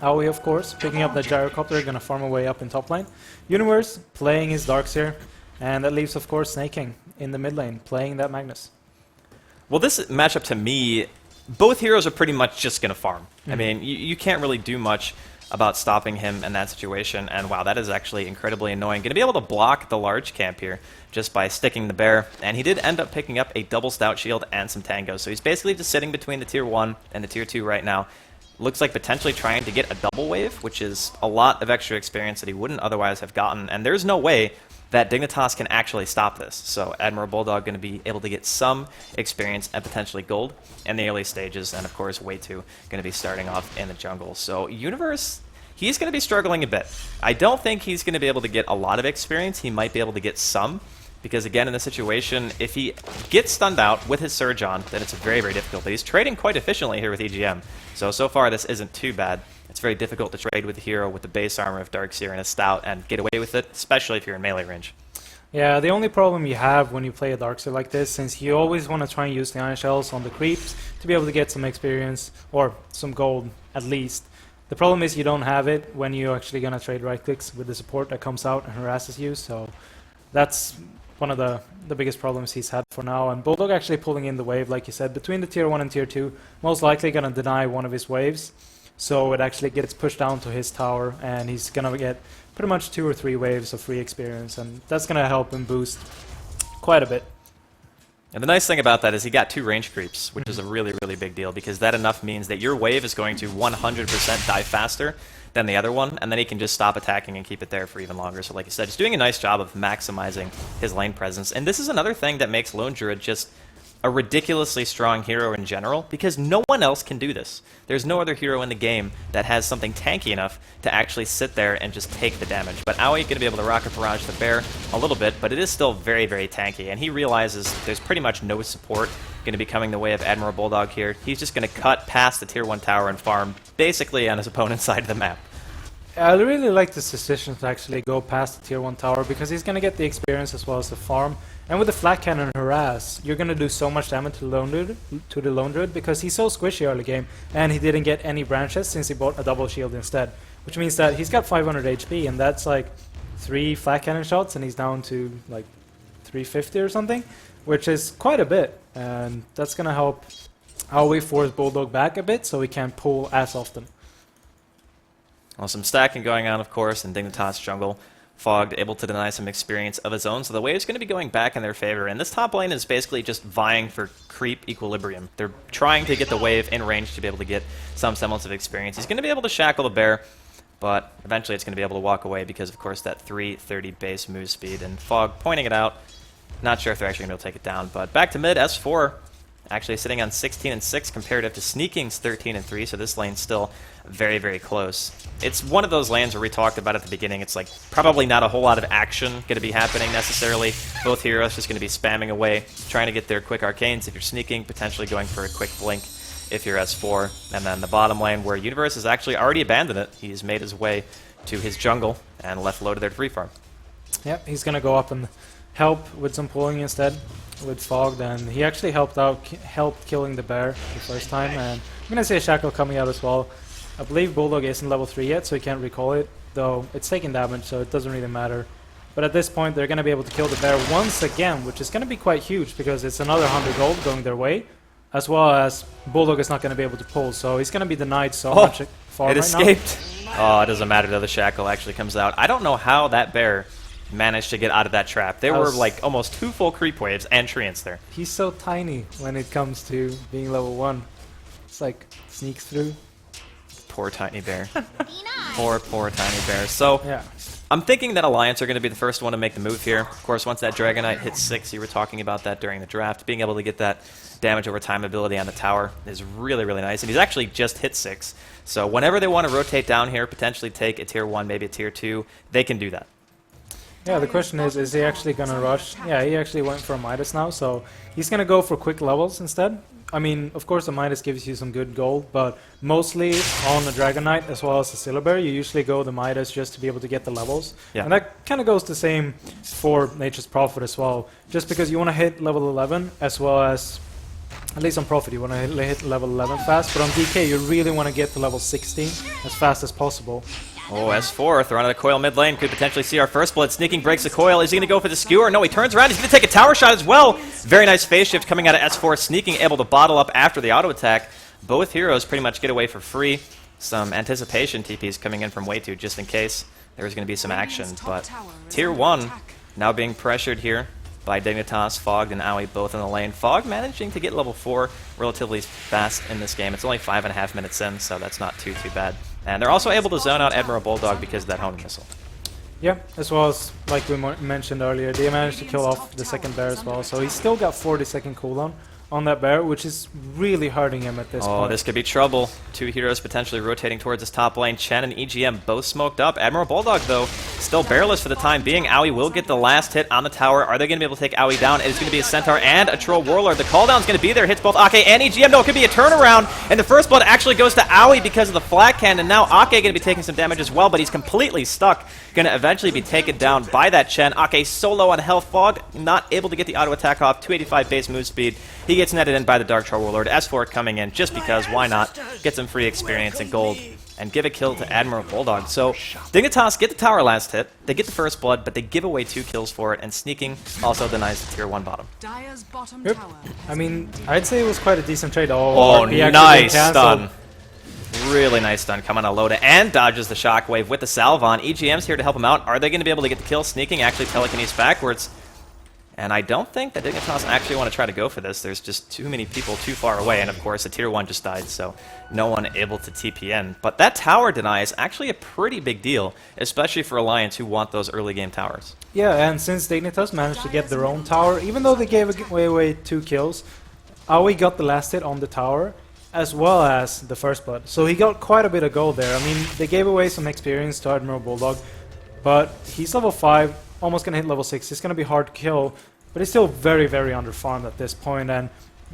Aoi, of course, picking up the Gyrocopter, going to farm away up in top lane. Universe playing his Darkseer. And that leaves, of course, Snake King in the mid lane, playing that Magnus. Well, this matchup to me both heroes are pretty much just going to farm. I mean, you can't really do much about stopping him in that situation, and wow, that is actually incredibly annoying. Going to be able to block the large camp here just by sticking the bear, and he did end up picking up a double stout shield and some tangos, so he's basically just sitting between the tier 1 and the tier 2 right now. Looks like potentially trying to get a double wave, which is a lot of extra experience that he wouldn't otherwise have gotten, and there's no way that Dignitas can actually stop this. So Admiral Bulldog going to be able to get some experience and potentially gold in the early stages, and of course Way 2 going to be starting off in the jungle. So Universe, he's going to be struggling a bit. I don't think he's going to be able to get a lot of experience. He might be able to get some, because again, in this situation, if he gets stunned out with his Surge on, then it's very, very difficult. But he's trading quite efficiently here with EGM. So far this isn't too bad. It's very difficult to trade with a hero with the base armor of Darkseer and a Stout and get away with it, especially if you're in melee range. Yeah, the only problem you have when you play a Darkseer like this, since you always want to try and use the Iron Shells on the creeps to be able to get some experience, or some gold at least. The problem is you don't have it when you're actually going to trade right clicks with the support that comes out and harasses you, so that's one of the biggest problems he's had for now. And Bulldog actually pulling in the wave, like you said, between the tier 1 and tier 2, most likely going to deny one of his waves. So it actually gets pushed down to his tower, and he's going to get pretty much 2 or 3 waves of free experience, and that's going to help him boost quite a bit. And the nice thing about that is he got 2 range creeps, which is a really, really big deal, because that enough means that your wave is going to 100% die faster than the other one, and then he can just stop attacking and keep it there for even longer. So like you said, just doing a nice job of maximizing his lane presence. And this is another thing that makes Lone Druid just a ridiculously strong hero in general, because no one else can do this. There's no other hero in the game that has something tanky enough to actually sit there and just take the damage. But Aoi going to be able to rocket barrage the bear a little bit, but it is still very, very tanky, and he realizes there's pretty much no support going to be coming the way of Admiral Bulldog here. He's just going to cut past the tier 1 tower and farm basically on his opponent's side of the map. I really like this decision to actually go past the tier 1 tower, because he's going to get the experience as well as the farm. And with the flat cannon harass, you're going to do so much damage to the Lone Druid, because he's so squishy early game, and he didn't get any branches since he bought a double shield instead. Which means that he's got 500 HP, and that's like 3 flat cannon shots, and he's down to like 350 or something, which is quite a bit. And that's going to help Aoi force Bulldog back a bit, so he can't pull as often. Well, some stacking going on, of course, in Dignitas jungle. Fogged able to deny some experience of his own, so the wave's going to be going back in their favor. And this top lane is basically just vying for creep equilibrium. They're trying to get the wave in range to be able to get some semblance of experience. He's going to be able to shackle the bear, but eventually it's going to be able to walk away because, of course, that 330 base move speed. And Fog pointing it out. Not sure if they're actually going to be able to take it down, but back to mid, S4 actually sitting on 16 and 6 comparative to Sneaking's 13 and 3, so this lane's still very, very close. It's one of those lanes where we talked about at the beginning. It's like probably not a whole lot of action going to be happening necessarily. Both heroes just going to be spamming away, trying to get their quick arcanes if you're Sneaking, potentially going for a quick blink if you're S4. And then the bottom lane where Universe has actually already abandoned it. He's made his way to his jungle and left low to their free farm. Yep, he's going to go up and help with some pulling instead with Fogged, and he actually helped killing the bear the first time. And I'm going to see a shackle coming out as well. I believe Bulldog isn't level 3 yet, so he can't recall it, though it's taking damage, so it doesn't really matter. But at this point, they're going to be able to kill the bear once again, which is going to be quite huge, because it's another 100 gold going their way, as well as Bulldog is not going to be able to pull, so he's going to be denied so much farm it escaped. Oh, it doesn't matter though, the shackle actually comes out. I don't know how that bear managed to get out of that trap. There were like almost 2 full creep waves and treants there. He's so tiny when it comes to being level 1. It's like sneaks through. Poor tiny bear. poor tiny bear. So yeah. I'm thinking that Alliance are going to be the first one to make the move here. Of course, once that Dragonite hits 6, you were talking about that during the draft, being able to get that damage over time ability on the tower is really, really nice. And he's actually just hit 6. So whenever they want to rotate down here, potentially take a tier 1, maybe a tier 2, they can do that. Yeah, the question is he actually going to rush? Yeah, he actually went for a Midas now, so he's going to go for quick levels instead. I mean, of course, the Midas gives you some good gold, but mostly on the Dragonite as well as the Silverbear, you usually go the Midas just to be able to get the levels. Yeah. And that kind of goes the same for Nature's Prophet as well. Just because you want to hit level 11 as well as, at least on Prophet, you want to hit level 11 fast, but on DK, you really want to get to level 16 as fast as possible. Oh, S4 throwing out a coil mid lane. Could potentially see our first blood. Sneaking breaks the coil. Is he going to go for the skewer? No, he turns around. He's going to take a tower shot as well. Very nice phase shift coming out of S4. Sneaking, able to bottle up after the auto attack. Both heroes pretty much get away for free. Some anticipation TPs coming in from way too, just in case there was going to be some action. But Tier 1 now being pressured here by Dignitas, Fogged, and Owie both in the lane. Fogg managing to get level 4 relatively fast in this game. It's only 5.5 minutes in, so that's not too bad. And they're also able to zone out Admiral Bulldog because of that homing missile. Yeah, as well as, like we mentioned earlier, they managed to kill off the second bear as well. So he's still got 40-second cooldown on that bear, which is really hurting him at this point. Oh, this could be trouble. Two heroes potentially rotating towards his top lane. Chen and EGM both smoked up. Admiral Bulldog, though, still bearless for the time being. Owie will get the last hit on the tower. Are they going to be able to take Owie down? It is going to be a Centaur and a Troll Warlord. The cooldown's going to be there. Hits both Ake and EGM. No, it could be a turnaround. And the first blood actually goes to Owie because of the flat cannon. Now Ake going to be taking some damage as well, but he's completely stuck. Going to eventually be taken down by that Chen. Ake so low on health. Fog not able to get the auto attack off. 285 base move speed. He gets netted in by the Dark Troll Warlord. S4 coming in just because, why not? Get some free experience and gold and give a kill to Admiral Bulldog. So Dignitas get the tower last hit. They get the first blood, but they give away 2 kills for it, and Sneaking also denies the Tier 1 bottom. Yep. I mean, I'd say it was quite a decent trade. Oh, nice stun. Really nice stun coming on Loda and dodges the shockwave with the Salvon. EGM's here to help him out. Are they going to be able to get the kill? Sneaking actually telekinesis backwards. And I don't think that Dignitas actually want to try to go for this. There's just too many people too far away. And of course, the Tier 1 just died, so no one able to TP in. But that tower deny is actually a pretty big deal, especially for Alliance who want those early game towers. Yeah, and since Dignitas managed to get their own tower, even though they gave away 2 kills, Aoi got the last hit on the tower, as well as the first blood. So he got quite a bit of gold there. I mean, they gave away some experience to Admiral Bulldog, but he's level 5, almost going to hit level 6. It's going to be hard to kill, but he's still very, very underfarmed at this point, and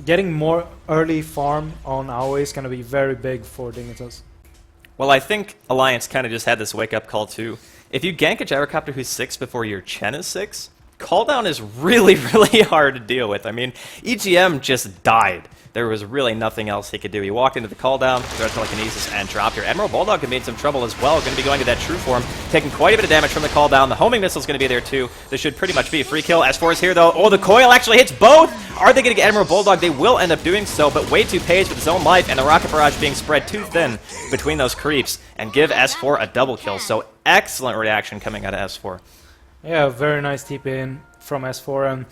getting more early farm on Aoi is going to be very big for Dignitas. Well, I think Alliance kind of just had this wake-up call too. If you gank a Gyrocopter who's 6 before your Chen is 6, cooldown is really, really hard to deal with. I mean, EGM just died. There was really nothing else he could do. He walked into the cooldown, threw telekinesis, and dropped here. Admiral Bulldog had made some trouble as well. Going to be going to that true form, taking quite a bit of damage from the cooldown. The homing missile is going to be there too. This should pretty much be a free kill. S4 is here though. Oh, the coil actually hits both! Are they going to get Admiral Bulldog? They will end up doing so, but way too paged with his own life, and the rocket barrage being spread too thin between those creeps, and give S4 a double kill. So excellent reaction coming out of S4. Yeah, very nice TP in from S4, and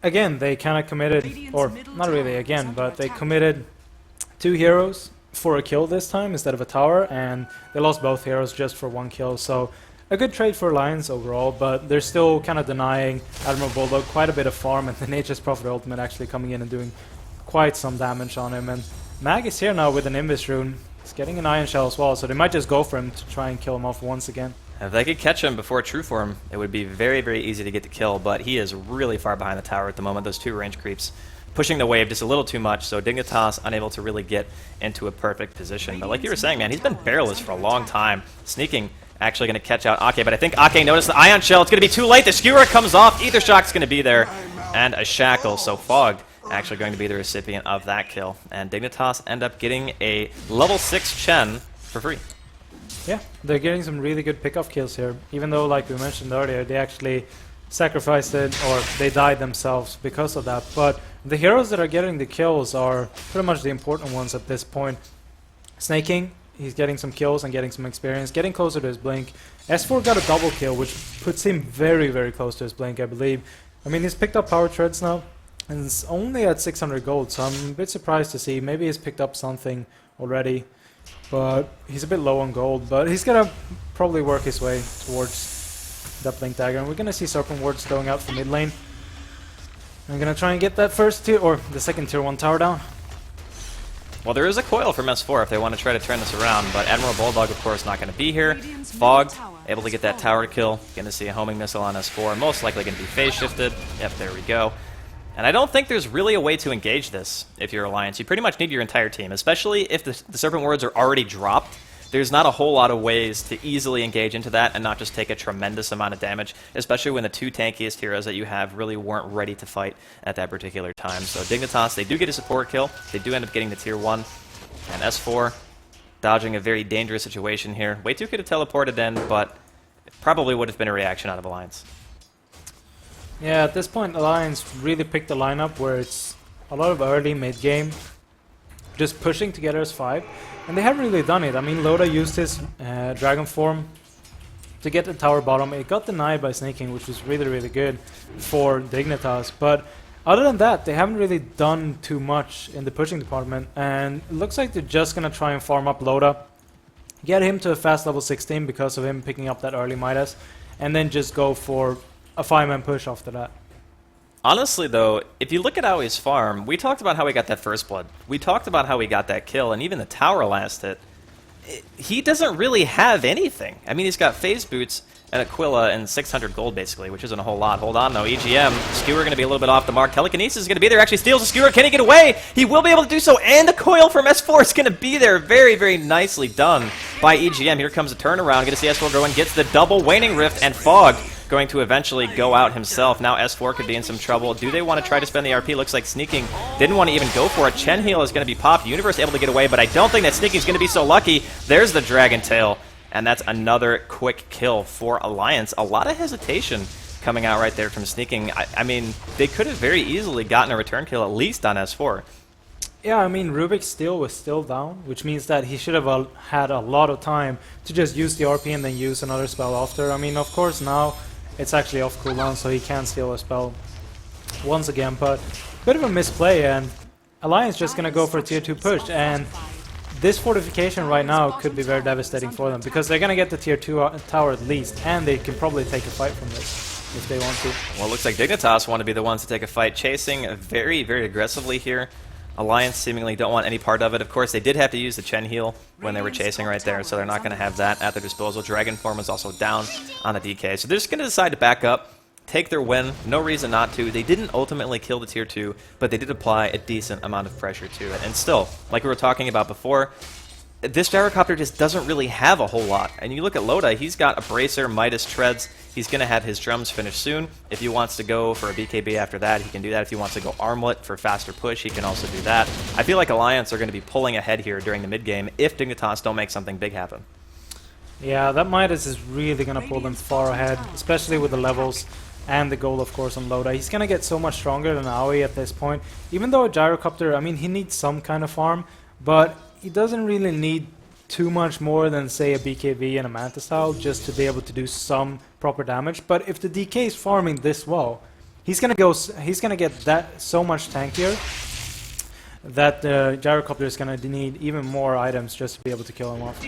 again, they kind of committed, or not really again, but they committed 2 heroes for a kill this time instead of a tower, and they lost both heroes just for 1 kill. So a good trade for Alliance overall, but they're still kind of denying Admiral Bulldog quite a bit of farm, and the Nature's Prophet Ultimate actually coming in and doing quite some damage on him. And Mag is here now with an Invis rune. He's getting an Iron Shell as well, so they might just go for him to try and kill him off once again. If they could catch him before true form, it would be very, very easy to get the kill, but he is really far behind the tower at the moment. Those 2 range creeps pushing the wave just a little too much, so Dignitas unable to really get into a perfect position. But like you were saying, man, he's been barrelless for a long time. Sneaking, actually going to catch out Ake, but I think Ake noticed the Ion Shell. It's going to be too late. The Skewer comes off. Ether Shock's going to be there, and a Shackle, so Fogged actually going to be the recipient of that kill. And Dignitas end up getting a level 6 Chen for free. Yeah, they're getting some really good pick-off kills here, even though, like we mentioned earlier, they actually sacrificed it, or they died themselves because of that. But the heroes that are getting the kills are pretty much the important ones at this point. Snaking, he's getting some kills and getting some experience, getting closer to his Blink. S4 got a double kill, which puts him very, very close to his Blink, I believe. I mean, he's picked up Power Treads now, and it's only at 600 gold, so I'm a bit surprised to see. Maybe he's picked up something already, but he's a bit low on gold. But he's gonna probably work his way towards that Blink Dagger, and we're gonna see Serpent Wards going out for mid lane. I'm gonna try and get that first tier, or the second tier 1 tower down. Well, there is a coil from S4 if they want to try to turn this around, but Admiral Bulldog, of course, not going to be here. Fogged, able to get that tower kill. Going to see a homing missile on S4. Most likely going to be phase shifted. Yep, there we go. And I don't think there's really a way to engage this if you're Alliance. You pretty much need your entire team, especially if the Serpent Wards are already dropped. There's not a whole lot of ways to easily engage into that and not just take a tremendous amount of damage, especially when the 2 tankiest heroes that you have really weren't ready to fight at that particular time. So Dignitas, they do get a support kill. They do end up getting the tier 1. And S4 dodging a very dangerous situation here. Way too could have teleported in, but it probably would have been a reaction out of Alliance. Yeah, at this point, Alliance really picked a lineup where it's a lot of early mid-game, just pushing together as 5, and they haven't really done it. I mean, Loda used his Dragon Form to get the tower bottom. It got denied by Snaking, which was really, really good for Dignitas, but other than that, they haven't really done too much in the pushing department, and it looks like they're just going to try and farm up Loda, get him to a fast level 16 because of him picking up that early Midas, and then just go for a 5-man push after that. Honestly, though, if you look at how he's farmed, we talked about how he got that first blood. We talked about how he got that kill, and even the tower last hit. He doesn't really have anything. I mean, he's got phase boots and Aquila and 600 gold, basically, which isn't a whole lot. Hold on, though. EGM, Skewer going to be a little bit off the mark. Telekinesis is going to be there. Actually steals the Skewer. Can he get away? He will be able to do so, and the coil from S4 is going to be there. Very, very nicely done by EGM. Here comes a turnaround. Going to see S4 go in, gets the double Waning Rift, and Fog going to eventually go out himself. Now S4 could be in some trouble. Do they want to try to spend the RP? Looks like Sneaking didn't want to even go for it. Chen Heal is going to be popped. Universe able to get away, but I don't think that Sneaking is going to be so lucky. There's the Dragon Tail, and that's another quick kill for Alliance. A lot of hesitation coming out right there from Sneaking. I mean, they could have very easily gotten a return kill, at least on S4. Yeah, I mean, Rubik's Steel was still down, which means that he should have had a lot of time to just use the RP and then use another spell after. I mean, of course, now it's actually off cooldown, so he can steal a spell once again, but bit of a misplay, and Alliance just gonna go for a tier 2 push, and this fortification right now could be very devastating for them, because they're gonna get the tier 2 tower at least, and they can probably take a fight from this if they want to. Well, it looks like Dignitas want to be the ones to take a fight, chasing very, very aggressively here. Alliance seemingly don't want any part of it. Of course, they did have to use the Chen Heal when they were chasing right there, so they're not going to have that at their disposal. Dragon Form is also down on the DK, so they're just going to decide to back up, take their win. No reason not to. They didn't ultimately kill the tier 2, but they did apply a decent amount of pressure to it. And still, like we were talking about before, this gyrocopter just doesn't really have a whole lot. And you look at Loda, he's got a Bracer, Midas, Treads. He's going to have his drums finished soon. If he wants to go for a BKB after that, he can do that. If he wants to go Armlet for faster push, he can also do that. I feel like Alliance are going to be pulling ahead here during the mid-game if Dignitas don't make something big happen. Yeah, that Midas is really going to pull them far ahead, especially with the levels and the gold, of course, on Loda. He's going to get so much stronger than Aoi at this point. Even though a gyrocopter, I mean, he needs some kind of farm, but he doesn't really need too much more than, say, a BKB and a Manta Style just to be able to do some proper damage. But if the DK is farming this well, he's gonna get that so much tankier that the gyrocopter is gonna need even more items just to be able to kill him off.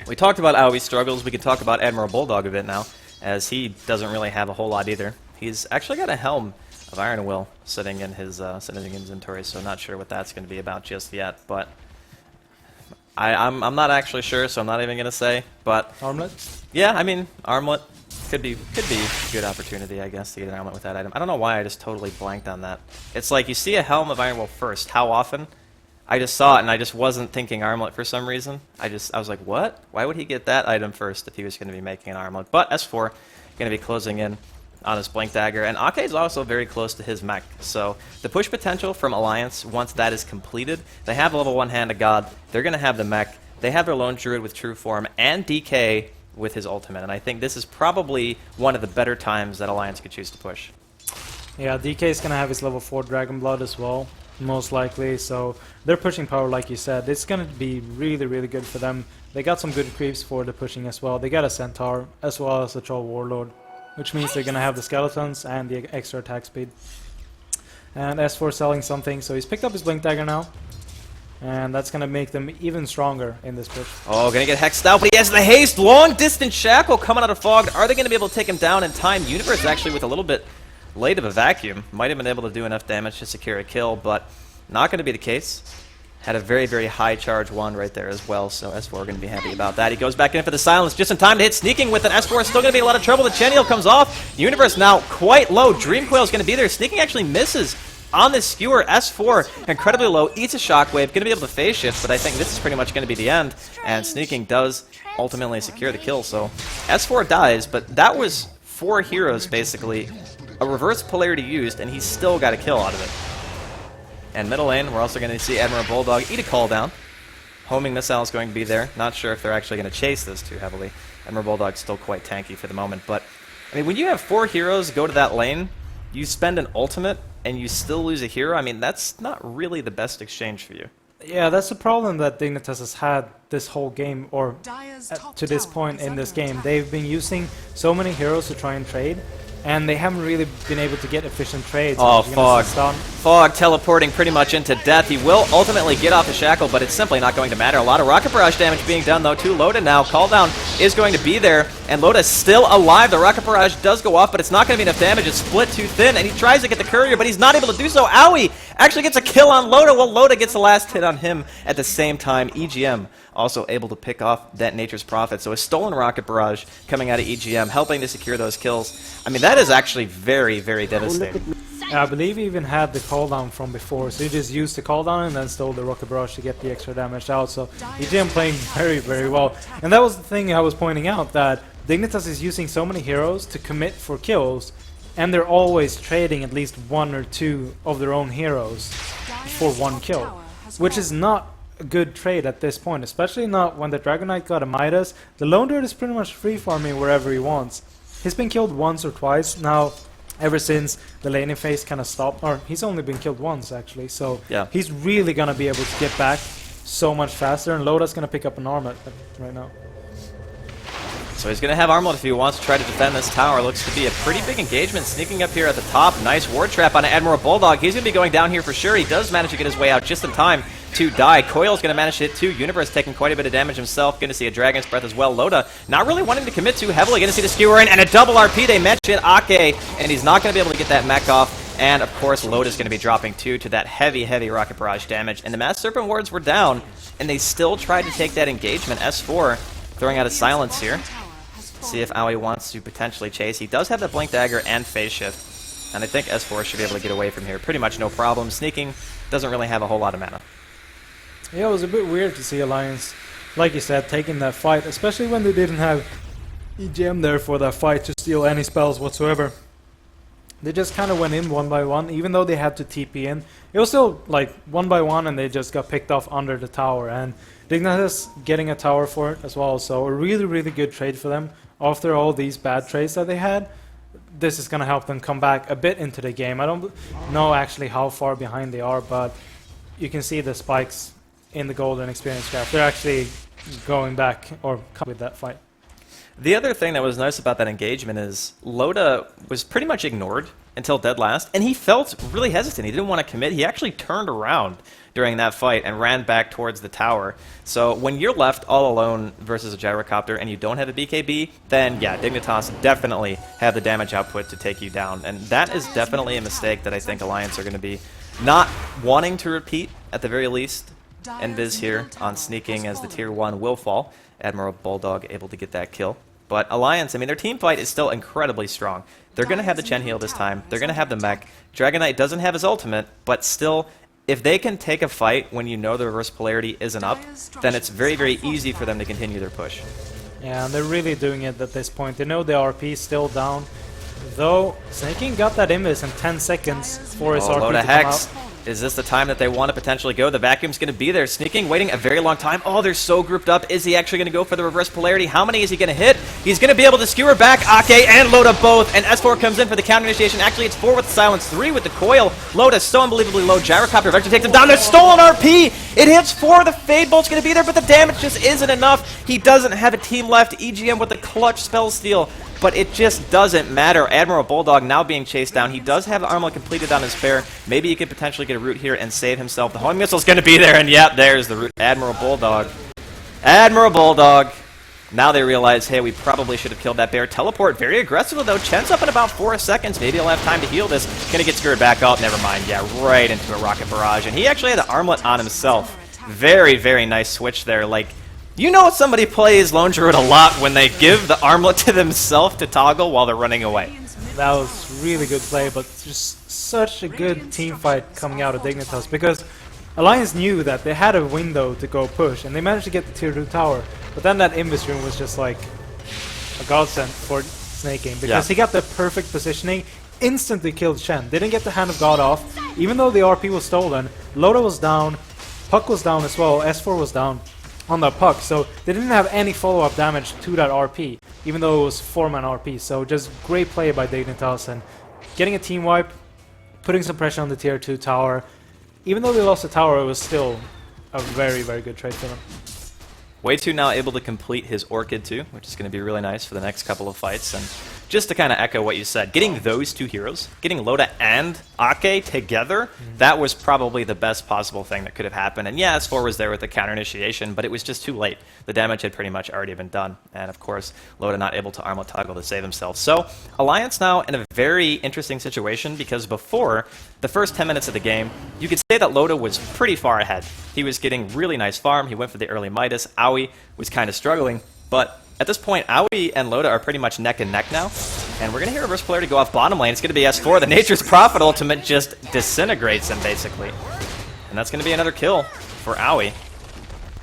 We talked about Aoi's struggles. We could talk about Admiral Bulldog a bit now, as he doesn't really have a whole lot either. He's actually got a Helm of Iron Will sitting in his inventory, so not sure what that's going to be about just yet. But I'm not actually sure, so I'm not even going to say. But Armlet? Yeah, I mean, Armlet could be a good opportunity, I guess, to get an Armlet with that item. I don't know why I just totally blanked on that. It's like you see a Helm of Iron Will first. How often? I just saw it and I just wasn't thinking Armlet for some reason. I was like, what? Why would he get that item first if he was going to be making an Armlet? But S4 going to be closing in on his Blink Dagger, and Ake is also very close to his mech. So the push potential from Alliance, once that is completed, they have level 1 Hand of God, they're going to have the mech, they have their Lone Druid with True Form, and DK with his ultimate, and I think this is probably one of the better times that Alliance could choose to push. Yeah, DK is going to have his level 4 Dragon Blood as well, most likely, so they're pushing power like you said. It's going to be really, really good for them. They got some good creeps for the pushing as well. They got a Centaur as well as a Troll Warlord, which means they're going to have the skeletons and the extra attack speed. And S4 selling something, so he's picked up his Blink Dagger now. And that's going to make them even stronger in this push. Oh, going to get hexed out, but he has the haste. Long distance shackle coming out of Fog. Are they going to be able to take him down in time? Universe actually with a little bit late of a vacuum. Might have been able to do enough damage to secure a kill, but not going to be the case. Had a very, very high charge wand right there as well, so S4 going to be happy about that. He goes back in for the silence just in time to hit Sneaking with an S4. Still going to be a lot of trouble. The Chen Heal comes off. Universe now quite low. Dream Coil is going to be there. Sneaking actually misses on this skewer. S4 incredibly low. Eats a shockwave. Going to be able to phase shift, but I think this is pretty much going to be the end. And Sneaking does ultimately secure the kill, so S4 dies, but that was 4 heroes basically. A reverse polarity used, and he's still got a kill out of it. And middle lane, we're also going to see Admiral Bulldog eat a call down. Homing missile is going to be there. Not sure if they're actually going to chase this too heavily. Admiral Bulldog's still quite tanky for the moment. But, I mean, when you have 4 heroes go to that lane, you spend an ultimate and you still lose a hero, I mean, that's not really the best exchange for you. Yeah, that's the problem that Dignitas has had this whole game, or to this point in this game. They've been using so many heroes to try and trade, and they haven't really been able to get efficient trades. Oh, Fog. Fog teleporting pretty much into death. He will ultimately get off the shackle, but it's simply not going to matter. A lot of rocket barrage damage being done, though, to Loda now. Call down is going to be there, and Loda's still alive. The rocket barrage does go off, but it's not going to be enough damage. It's split too thin, and he tries to get the courier, but he's not able to do so. Owie actually gets a kill on Loda, while Loda gets the last hit on him at the same time. EGM also able to pick off that Nature's Prophet. So a stolen rocket barrage coming out of EGM, helping to secure those kills. I mean, that is actually very, very devastating. I believe he even had the cooldown from before, so he just used the cooldown and then stole the rocket barrage to get the extra damage out. So EGM playing very, very well. And that was the thing I was pointing out, that Dignitas is using so many heroes to commit for kills, and they're always trading at least 1 or 2 of their own heroes for 1 kill, which is not a good trade at this point, especially not when the Dragon Knight got a Midas. The Lone Druid is pretty much free farming wherever he wants. He's been killed once or twice now, ever since the laning phase kind of stopped, or he's only been killed once actually, so yeah, he's really gonna be able to get back so much faster, and Loda's gonna pick up an armlet right now. So he's going to have Armlet if he wants to try to defend this tower. Looks to be a pretty big engagement sneaking up here at the top. Nice ward trap on Admiral Bulldog. He's going to be going down here for sure. He does manage to get his way out just in time to die. Coil's going to manage to hit too. Universe taking quite a bit of damage himself. Going to see a Dragon's Breath as well. Loda not really wanting to commit too heavily. Going to see the Skewer in and a double RP. They mention Ake, and he's not going to be able to get that mech off. And of course, Loda's going to be dropping too to that heavy, heavy Rocket Barrage damage. And the Mass Serpent wards were down, and they still tried to take that engagement. S4 throwing out a silence here. See if Aoi wants to potentially chase. He does have that Blink Dagger and Phase Shift, and I think S4 should be able to get away from here pretty much no problem. Sneaking doesn't really have a whole lot of mana. Yeah, it was a bit weird to see Alliance, like you said, taking that fight, especially when they didn't have EGM there for that fight to steal any spells whatsoever. They just kind of went in 1 by 1, even though they had to TP in. It was still like 1 by 1, and they just got picked off under the tower. And Dignitas getting a tower for it as well, so a really, really good trade for them. After all these bad trades that they had, this is going to help them come back a bit into the game. I don't know actually how far behind they are, but you can see the spikes in the golden experience graph. They're actually going back or come with that fight. The other thing that was nice about that engagement is Loda was pretty much ignored until dead last, and he felt really hesitant. He didn't want to commit. He actually turned around during that fight and ran back towards the tower. So when you're left all alone versus a gyrocopter and you don't have a BKB, then yeah, Dignitas definitely have the damage output to take you down. And that is definitely a mistake that I think Alliance are going to be not wanting to repeat at the very least. Invis here on sneaking as the tier 1 will fall. Admiral Bulldog able to get that kill. But Alliance, I mean, their team fight is still incredibly strong. They're going to have the Chen heal this time. They're going to have the mech. Dragon Knight doesn't have his ultimate, but still, if they can take a fight when you know the reverse polarity isn't up, then it's very, very easy for them to continue their push. Yeah, and they're really doing it at this point. They know the RP is still down, though Snaking got that invis in 10 seconds for his RP Loda to come Hex. out. Is this the time that they want to potentially go? The vacuum's going to be there. Sneaking, waiting a very long time. Oh, they're so grouped up. Is he actually going to go for the reverse polarity? How many is he going to hit? He's going to be able to skewer back Ake and Loda both. And S4 comes in for the counter initiation. Actually, it's 4 with the silence, 3 with the coil. Loda so unbelievably low. Gyrocopter eventually takes him down. There's stolen RP. It hits 4. The Fade Bolt's going to be there, but the damage just isn't enough. He doesn't have a team left. EGM with the clutch spell steal. But it just doesn't matter. Admiral Bulldog now being chased down. He does have the armlet completed on his pair. Maybe he could potentially get a root here and save himself. The homing missile's going to be there, and yep, there's the root. Admiral Bulldog. Admiral Bulldog. Now they realize, hey, we probably should have killed that bear. Teleport very aggressively, though. Chen's up in about 4 seconds. Maybe he'll have time to heal this. Gonna get screwed back up. Never mind. Yeah, right into a rocket barrage. And he actually had the armlet on himself. Very, very nice switch there. Like, you know somebody plays Lone Druid a lot when they give the armlet to themselves to toggle while they're running away. That was really good play, but just such a good team fight coming out of Dignitas, because Alliance knew that they had a window to go push, and they managed to get the tier 2 tower, but then that Invis room was just like a godsend for Snaking, because he got the perfect positioning, instantly killed Chen, didn't get the Hand of God off, even though the RP was stolen. Loda was down, Puck was down as well, S4 was down. on that puck, so they didn't have any follow-up damage to that RP, even though it was 4-man RP. So just great play by Dignitas and getting a team wipe, putting some pressure on the tier 2 tower. Even though they lost the tower, it was still a very, very good trade for them. Way2 now able to complete his Orchid too, which is going to be really nice for the next couple of fights. And just to kind of echo what you said, getting those two heroes, getting Loda and Ake together, that was probably the best possible thing that could have happened. And yeah, S4 was there with the counter initiation, but it was just too late. The damage had pretty much already been done. And of course, Loda not able to armor toggle to save himself. So Alliance now in a very interesting situation, because before the first 10 minutes of the game, you could say that Loda was pretty far ahead. He was getting really nice farm. He went for the early Midas. Aoi was kind of struggling, but at this point, Aoi and Loda are pretty much neck and neck now, and we're going to hear Reverse Polarity go off bottom lane. It's going to be S4. The Nature's Prophet ultimate just disintegrates him, basically. And that's going to be another kill for Aoi.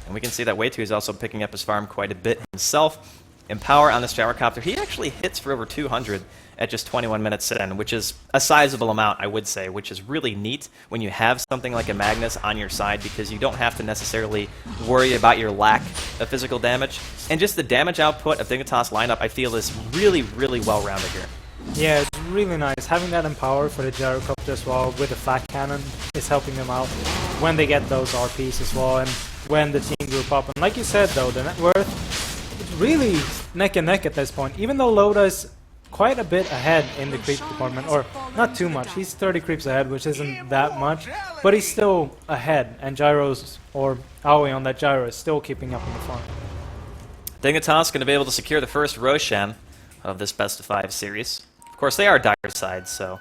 And we can see that Way2 is also picking up his farm quite a bit himself. Empower on this Gyrocopter. He actually hits for over 200 at just 21 minutes sit-in, which is a sizable amount, I would say, which is really neat when you have something like a Magnus on your side, because you don't have to necessarily worry about your lack of physical damage. And just the damage output of Dignitas lineup, I feel, is really, really well-rounded here. Yeah, it's really nice. Having that Empower for the Gyrocopter as well with the Flat Cannon is helping them out when they get those RPs as well, and when the team group up. And like you said, though, the net worth, it's really neck and neck at this point. Even though Loda is quite a bit ahead in the creep department, or not too much. He's 30 creeps ahead, which isn't that much, but he's still ahead, and Gyro's, or Aoi on that Gyro, is still keeping up in the farm. Dignitas going to be able to secure the first Roshan of this best of 5 series. Of course, they are dire sides, so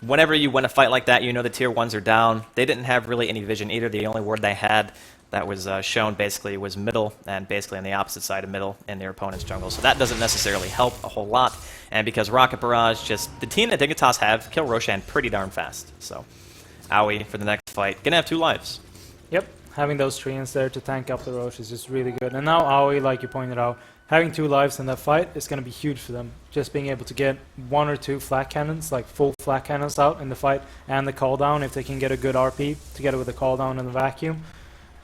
whenever you win a fight like that, you know the tier 1s are down. They didn't have really any vision either. The only word they had that was shown basically was middle, and basically on the opposite side of middle in their opponent's jungle. So that doesn't necessarily help a whole lot. And because Rocket Barrage, just the team that Dignitas have, kill Roshan pretty darn fast. So Aoi for the next fight, gonna have 2 lives. Yep, having those treants there to tank up the Roche is just really good. And now Aoi, like you pointed out, having 2 lives in that fight is gonna be huge for them. Just being able to get 1 or 2 flat cannons, like full flat cannons out in the fight, and the call down if they can get a good RP together with the call down and the vacuum.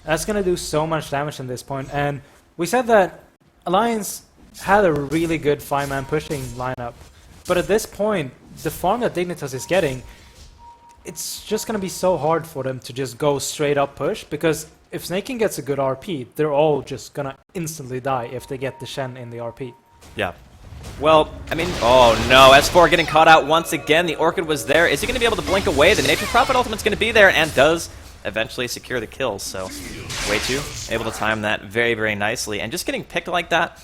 That's going to do so much damage at this point. And we said that Alliance had a really good 5-man pushing lineup. But at this point, the farm that Dignitas is getting, it's just going to be so hard for them to just go straight up push. Because if Snaking gets a good RP, they're all just going to instantly die if they get the Shen in the RP. Yeah. Well, I mean, oh no, S4 getting caught out once again. The Orchid was there. Is he going to be able to blink away? The Nature's Prophet ultimate's going to be there, and does eventually secure the kills. So Way2 able to time that very, very nicely. And just getting picked like that,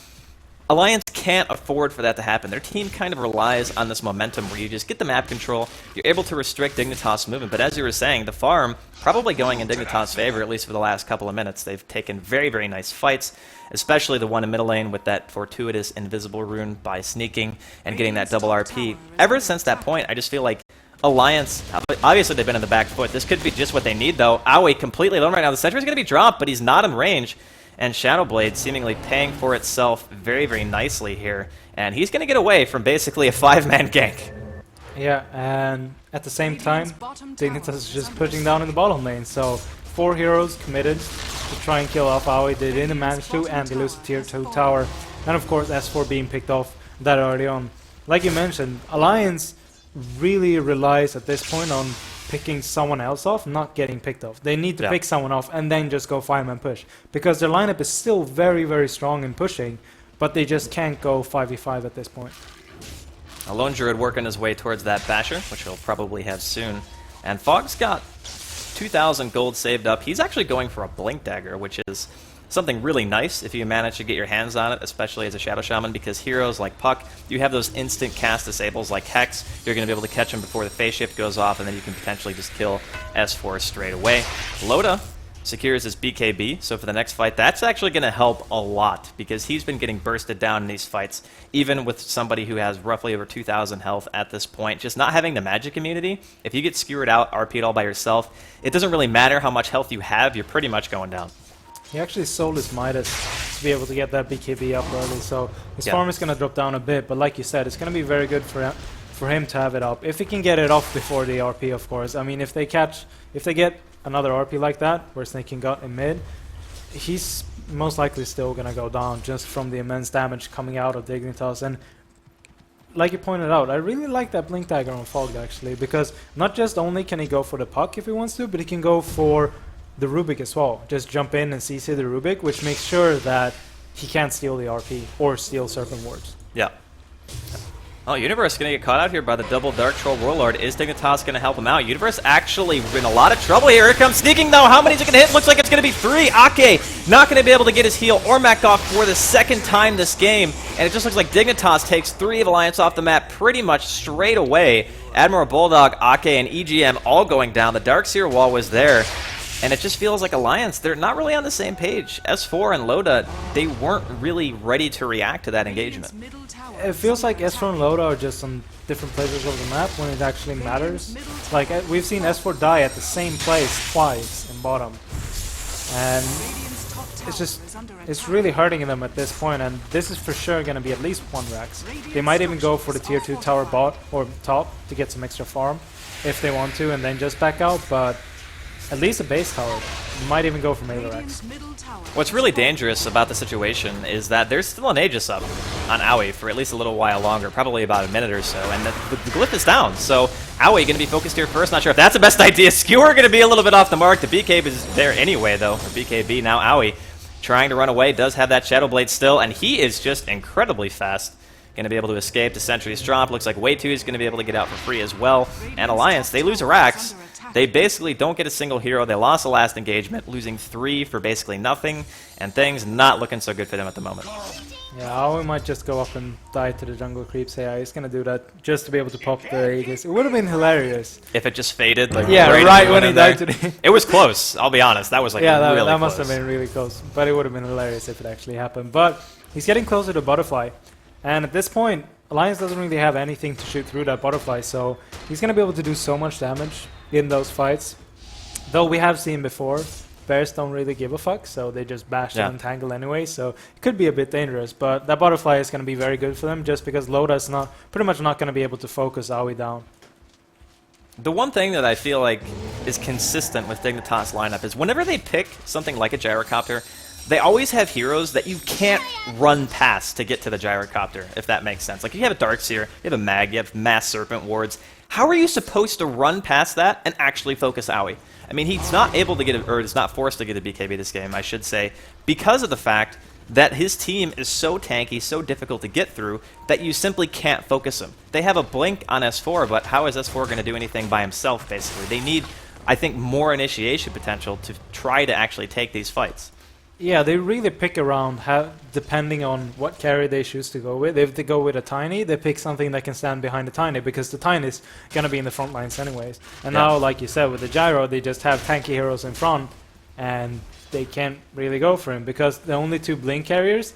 Alliance can't afford for that to happen. Their team kind of relies on this momentum where you just get the map control, you're able to restrict Dignitas' movement. But as you were saying, the farm probably going in Dignitas' favor, at least for the last couple of minutes. They've taken very, very nice fights, especially the one in middle lane with that fortuitous invisible rune by sneaking and getting that double RP. Ever since that point, I just feel like Alliance, obviously they've been in the back foot. This could be just what they need, though. Aoi completely alone right now. The sentry is going to be dropped, but he's not in range. And Shadowblade seemingly paying for itself very, very nicely here. And he's going to get away from basically a 5-man gank. Yeah, and at the same time, Dignitas is just pushing down in the bottom lane. So 4 heroes committed to try and kill off Aoi. They didn't manage to, and they lose the tier 2 tower. And of course, S4 being picked off that early on. Like you mentioned, Alliance really relies at this point on picking someone else off, not getting picked off. They need to pick someone off and then just go 5-man push. Because their lineup is still very, very strong in pushing, but they just can't go 5v5 at this point. A Lone Druid working his way towards that Basher, which he'll probably have soon. And Fog's got 2,000 gold saved up. He's actually going for a Blink Dagger, which is something really nice if you manage to get your hands on it, especially as a Shadow Shaman, because heroes like Puck, you have those instant cast disables like Hex. You're going to be able to catch him before the phase shift goes off, and then you can potentially just kill S4 straight away. Loda secures his BKB, so for the next fight, that's actually going to help a lot, because he's been getting bursted down in these fights, even with somebody who has roughly over 2,000 health at this point. Just not having the magic immunity, if you get skewered out, RP'd all by yourself, it doesn't really matter how much health you have, you're pretty much going down. He actually sold his Midas to be able to get that BKB up early, so his farm is going to drop down a bit, but like you said, it's going to be very good for him to have it up. If he can get it off before the RP, of course. I mean, if they get another RP like that, where Snaking got in mid, he's most likely still gonna go down just from the immense damage coming out of Dignitas. And like you pointed out, I really like that blink dagger on Fogged actually, because not just only can he go for the puck if he wants to, but he can go for the Rubik as well. Just jump in and CC the Rubik, which makes sure that he can't steal the RP or steal Serpent Wards. Yeah. Oh, Universe going to get caught out here by the double Dark Troll Warlord. Is Dignitas going to help him out? Universe actually in a lot of trouble here. Here comes Sneaking, though. How many is it going to hit? Looks like it's going to be 3. Ake not going to be able to get his heal or mech off for the second time this game. And it just looks like Dignitas takes 3 of Alliance off the map pretty much straight away. Admiral Bulldog, Ake, and EGM all going down. The Darkseer wall was there. And it just feels like Alliance, they're not really on the same page. S4 and Loda, they weren't really ready to react to that engagement. It feels like S4 and Loda are just on different places of the map when it actually matters. Like, we've seen S4 die at the same place twice in bottom. And it's really hurting them at this point, and this is for sure going to be at least 1 Rax. They might even go for the tier 2 tower bot or top to get some extra farm if they want to, and then just back out, but at least a base tower. You might even go for melee Rax. What's really dangerous about the situation is that there's still an Aegis up on Aoi for at least a little while longer, probably about a minute or so, and the glyph is down. So Aoi going to be focused here first. Not sure if that's the best idea. Skewer going to be a little bit off the mark. The BK is there anyway, though, for BKB. Now Aoi trying to run away, does have that Shadow Blade still, and he is just incredibly fast. Going to be able to escape the Sentry's drop. Looks like Way2 is going to be able to get out for free as well. And Alliance, they lose a Rax. They basically don't get a single hero. They lost the last engagement, losing 3 for basically nothing, and things not looking so good for them at the moment. Yeah, Aoi might just go up and die to the jungle creeps. Yeah, he's gonna do that just to be able to pop the Aegis. It would have been hilarious. If it just faded, like yeah, right when he died today. It was close. I'll be honest. That was like yeah, really that must close. have been really close. But it would have been hilarious if it actually happened. But he's getting closer to Butterfly, and at this point, Alliance doesn't really have anything to shoot through that Butterfly, so he's gonna be able to do so much damage in those fights. Though we have seen before, bears don't really give a fuck, so they just bash and tangle anyway, so it could be a bit dangerous, but that Butterfly is going to be very good for them, just because Loda is pretty much not going to be able to focus Aoi down. The one thing that I feel like is consistent with Dignitas' lineup is whenever they pick something like a gyrocopter, they always have heroes that you can't run past to get to the gyrocopter, if that makes sense. Like, you have a Darkseer, you have a Mag, you have Mass Serpent Wards. How are you supposed to run past that and actually focus Aoi? I mean, he's not able to get or is not forced to get a BKB this game, I should say, because of the fact that his team is so tanky, so difficult to get through, that you simply can't focus him. They have a blink on S4, but how is S4 going to do anything by himself, basically? They need, I think, more initiation potential to try to actually take these fights. Yeah, they really pick around depending on what carry they choose to go with. If they go with a Tiny, they pick something that can stand behind the Tiny, because the Tiny is going to be in the front lines anyways. And now, like you said, with the Gyro, they just have tanky heroes in front, and they can't really go for him, because the only 2 Blink carriers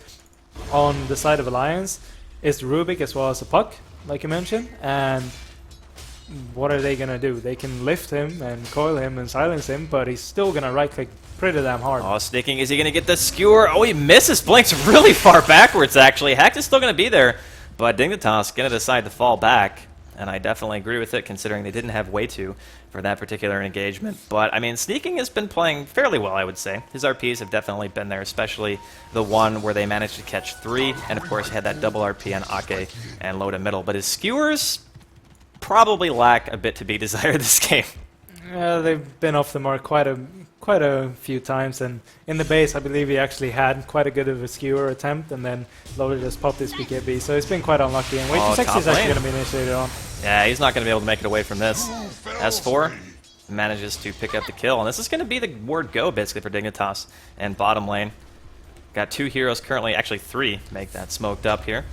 on the side of Alliance is the Rubik as well as the Puck, like you mentioned, and what are they going to do? They can lift him and coil him and silence him, but he's still going to right-click pretty damn hard. Oh, Sneaking, is he going to get the skewer? Oh, he misses. Blinks really far backwards, actually. Hex is still going to be there, but Dignitas going to decide to fall back, and I definitely agree with it, considering they didn't have Way2 for that particular engagement. But, I mean, Sneaking has been playing fairly well, I would say. His RPs have definitely been there, especially the one where they managed to catch 3, and, of course, had that double RP on Ake and Loda middle. But his skewers probably lack a bit to be desired this game. They've been off the mark quite a few times, and in the base I believe he actually had quite a good of a skewer attempt, and then Loda just popped his BKB, so he's been quite unlucky, and Way2 6 is actually going to be initiated on. Yeah, he's not going to be able to make it away from this. S4 manages to pick up the kill, and this is going to be the word go basically for Dignitas and bottom lane. Got 2 heroes currently, actually 3, make that smoked up here.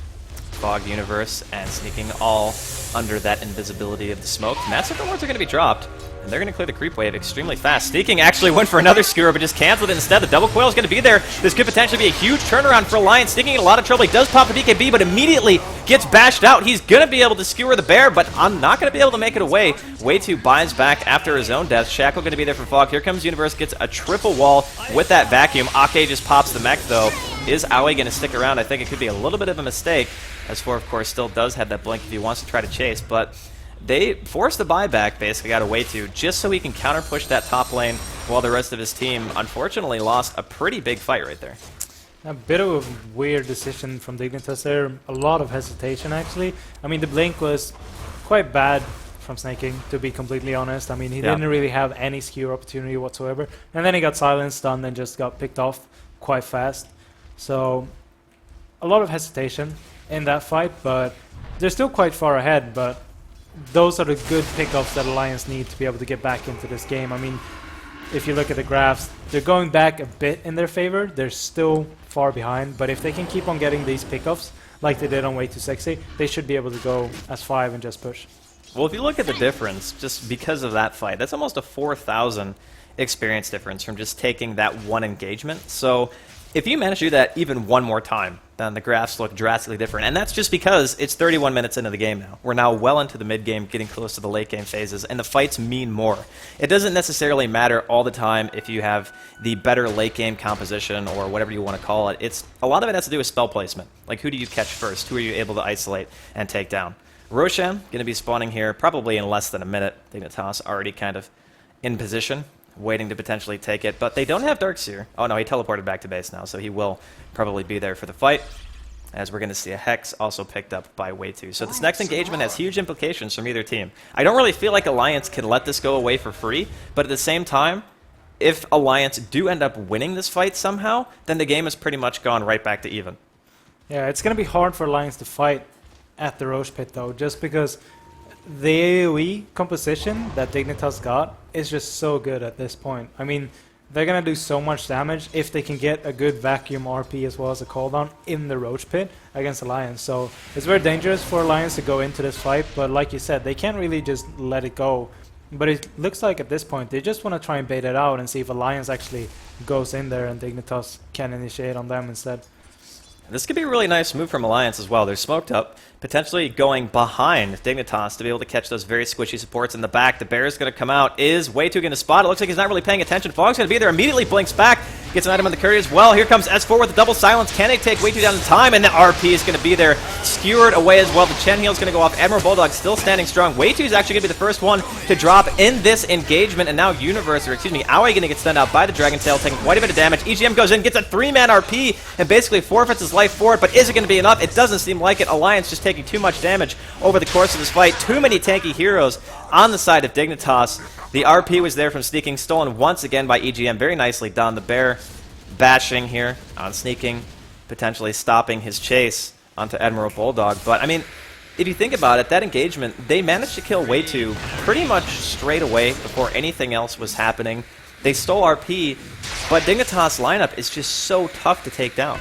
Fog Universe and Sneaking all under that invisibility of the smoke. Mass Serpent Wards are going to be dropped, and they're going to clear the creep wave extremely fast. Sneaking actually went for another skewer, but just canceled it instead. The double coil is going to be there. This could potentially be a huge turnaround for Alliance. Sneaking in a lot of trouble. He does pop a BKB, but immediately gets bashed out. He's going to be able to skewer the bear, but I'm not going to be able to make it away. Way2 buys back after his own death. Shackle going to be there for Fog. Here comes Universe, gets a triple wall with that vacuum. Ake just pops the mech, though. Is Aoi going to stick around? I think it could be a little bit of a mistake. S4, of course, still does have that blink if he wants to try to chase, but they forced the buyback basically out of Way2 just so he can counter push that top lane while the rest of his team unfortunately lost a pretty big fight right there. A bit of a weird decision from Dignitas there. A lot of hesitation, actually. I mean, the blink was quite bad from Snaking, to be completely honest. I mean, he didn't really have any skewer opportunity whatsoever. And then he got silenced, stunned, and just got picked off quite fast. So, a lot of hesitation in that fight, but they're still quite far ahead. But those are the good pickups that Alliance need to be able to get back into this game. I mean, if you look at the graphs, they're going back a bit in their favor. They're still far behind, but if they can keep on getting these pickups like they did on Way Too Sexy, they should be able to go as 5 and just push. Well, if you look at the difference, just because of that fight, that's almost a 4,000 experience difference from just taking that one engagement. So if you manage to do that even one more time, then the graphs look drastically different. And that's just because it's 31 minutes into the game now. We're now well into the mid-game, getting close to the late-game phases, and the fights mean more. It doesn't necessarily matter all the time if you have the better late-game composition or whatever you want to call it. A lot of it has to do with spell placement. Like, who do you catch first? Who are you able to isolate and take down? Roshan going to be spawning here probably in less than a minute. Dignitas already kind of in position, waiting to potentially take it, but they don't have Darkseer. Oh no, he teleported back to base now, so he will probably be there for the fight, as we're going to see a Hex also picked up by Way2. So this next engagement has huge implications from either team. I don't really feel like Alliance can let this go away for free, but at the same time, if Alliance do end up winning this fight somehow, then the game has pretty much gone right back to even. Yeah, it's going to be hard for Alliance to fight at the Roche Pit though, just because the AoE composition that Dignitas got is just so good at this point. I mean, they're going to do so much damage if they can get a good vacuum RP as well as a cooldown in the Roach Pit against Alliance. So it's very dangerous for Alliance to go into this fight, but like you said, they can't really just let it go. But it looks like at this point they just want to try and bait it out and see if Alliance actually goes in there and Dignitas can initiate on them instead. This could be a really nice move from Alliance as well. They're smoked up, potentially going behind Dignitas to be able to catch those very squishy supports in the back. The bear is going to come out. Is Way2 going to spot? It looks like he's not really paying attention. Fog's going to be there. Immediately blinks back. Gets an item on the courier as well. Here comes S4 with the double silence. Can they take Way2 down in time? And the RP is going to be there. Skewered away as well. The Chen heal is going to go off. Admiral Bulldog still standing strong. Way2 is actually going to be the first one to drop in this engagement. And now Universe, or excuse me, Aoi going to get stunned out by the Dragon Tail, taking quite a bit of damage. EGM goes in, gets a 3-man RP, and basically forfeits his life for it. But is it going to be enough? It doesn't seem like it. Alliance just taking too much damage over the course of this fight. Too many tanky heroes on the side of Dignitas. The RP was there from Sneaking, stolen once again by EGM. Very nicely done. The bear bashing here on Sneaking, potentially stopping his chase onto Admiral Bulldog. But, I mean, if you think about it, that engagement, they managed to kill Way2 pretty much straight away before anything else was happening. They stole RP, but Dignitas' lineup is just so tough to take down.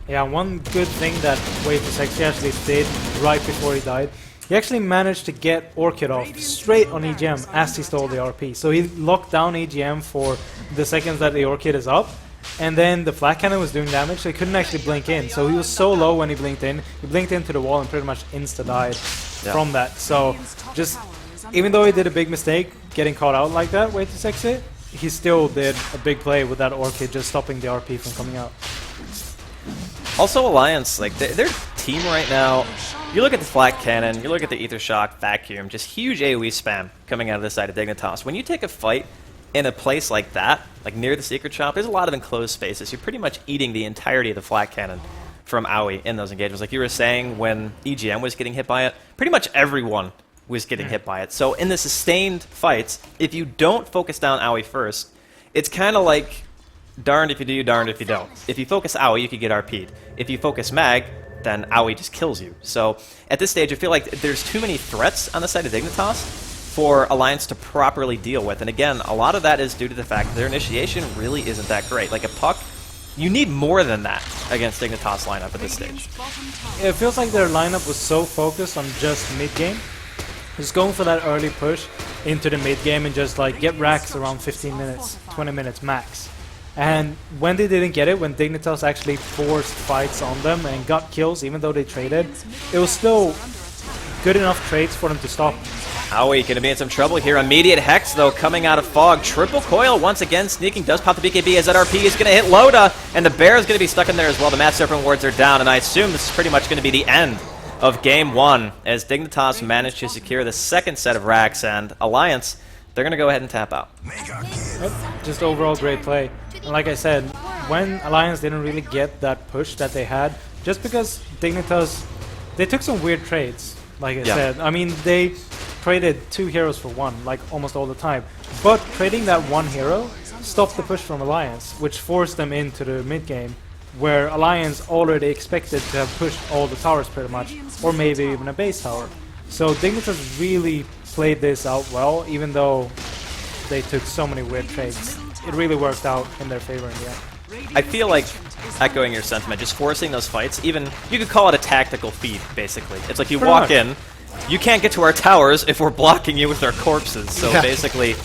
Yeah, one good thing that Way Too Sexy actually did right before he died, he actually managed to get Orchid off straight on EGM as he stole the RP. So he locked down EGM for the seconds that the Orchid is up, and then the flat cannon was doing damage, so he couldn't actually blink in. So he was so low when he blinked into the wall and pretty much insta-died from that. So just, even though he did a big mistake getting caught out like that, Way Too Sexy, he still did a big play with that Orchid just stopping the RP from coming out. Also, Alliance, like, their team right now, you look at the Flat Cannon, you look at the Ether Shock, Vacuum, just huge AoE spam coming out of this side of Dignitas. When you take a fight in a place like that, like near the Secret Shop, there's a lot of enclosed spaces. You're pretty much eating the entirety of the Flat Cannon from Aoi in those engagements. Like you were saying, when EGM was getting hit by it, pretty much everyone was getting hit by it. So in the sustained fights, if you don't focus down Aoi first, it's kind of like darned if you do, darned if you don't. If you focus Aoi, you could get RP'd. If you focus Mag, then Aoi just kills you. So at this stage, I feel like there's too many threats on the side of Dignitas for Alliance to properly deal with. And again, a lot of that is due to the fact that their initiation really isn't that great. Like a Puck, you need more than that against Dignitas lineup at this stage. It feels like their lineup was so focused on just mid-game, just going for that early push into the mid-game and just like get racks around 15 minutes, 20 minutes max. And when they didn't get it, when Dignitas actually forced fights on them and got kills, even though they traded, it was still good enough trades for them to stop. Aoi going to be in some trouble here. Immediate Hex, though, coming out of Fog. Triple Coil once again. Sneaking does pop the BKB as that RP is going to hit Loda, and the Bear is going to be stuck in there as well. The Mass Serpent Wards are down, and I assume this is pretty much going to be the end of Game 1 as Dignitas managed to secure the second set of racks, and Alliance, they're going to go ahead and tap out. Yep, just overall great play. And like I said, when Alliance didn't really get that push that they had, just because Dignitas, they took some weird trades, like I said. I mean, they traded 2 heroes for 1, like almost all the time. But trading that 1 hero stopped the push from Alliance, which forced them into the mid game, where Alliance already expected to have pushed all the towers pretty much, or maybe even a base tower. So Dignitas really played this out well, even though they took so many weird trades. It really worked out in their favor in the end. I feel like, echoing your sentiment, just forcing those fights, even, you could call it a tactical feat, basically. It's like you Pretty walk much. in, you can't get to our towers if we're blocking you with our corpses, so basically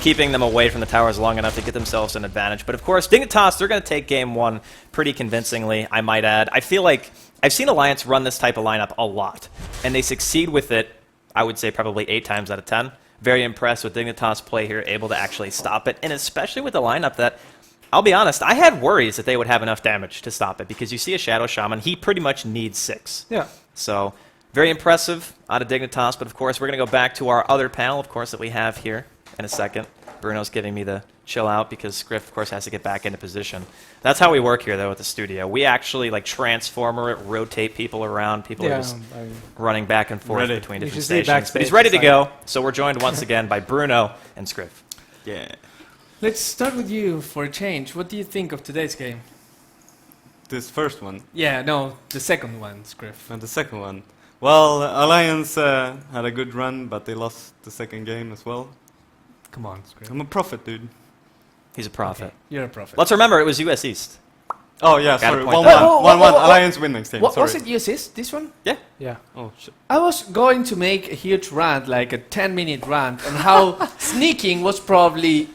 keeping them away from the towers long enough to get themselves an advantage. But of course, Dignitas, they're going to take Game 1 pretty convincingly, I might add. I feel like I've seen Alliance run this type of lineup a lot, and they succeed with it, I would say probably 8 times out of 10. Very impressed with Dignitas' play here, able to actually stop it, and especially with a lineup that, I'll be honest, I had worries that they would have enough damage to stop it, because you see a Shadow Shaman, he pretty much needs 6. Yeah. So, very impressive out of Dignitas, but of course we're going to go back to our other panel, of course, that we have here in a second. Bruno's giving me the chill out because Scriff, of course, has to get back into position. That's how we work here, though, at the studio. We actually, like, transformer it, rotate people around. People are just running back and forth between different stations. But he's ready to go, so we're joined once again by Bruno and Scriff. Yeah. Let's start with you for a change. What do you think of today's game? This first one. Yeah, no, the second one, Scriff. And the second one. Well, Alliance had a good run, but they lost the second game as well. Come on, Scriff. I'm a prophet, dude. He's a prophet. Okay, you're a prophet. Let's remember, it was US East. Oh, yeah, Gotta sorry. 1-1. point that out. 1-1. Alliance win next game. What, Sorry. was it assist, this one? Yeah. Yeah. Oh, shit. I was going to make a huge rant, like a 10-minute rant, on how Sneaking was probably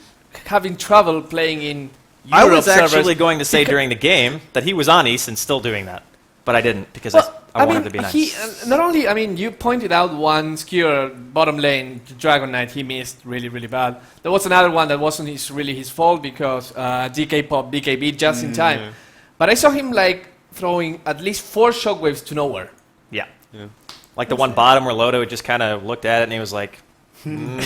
having trouble playing in Europe I was servers. actually going to say during the game that he was on East and still doing that. But I didn't, because I wanted to be nice. He, not only, I mean, you pointed out one skewer bottom lane, Dragon Knight, he missed really, really bad. There was another one that wasn't really his fault because DK popped BKB just in time. Yeah. But I saw him like throwing at least 4 shockwaves to nowhere. Yeah. Yeah. Like the one bottom where Lodo just kind of looked at it and he was like, and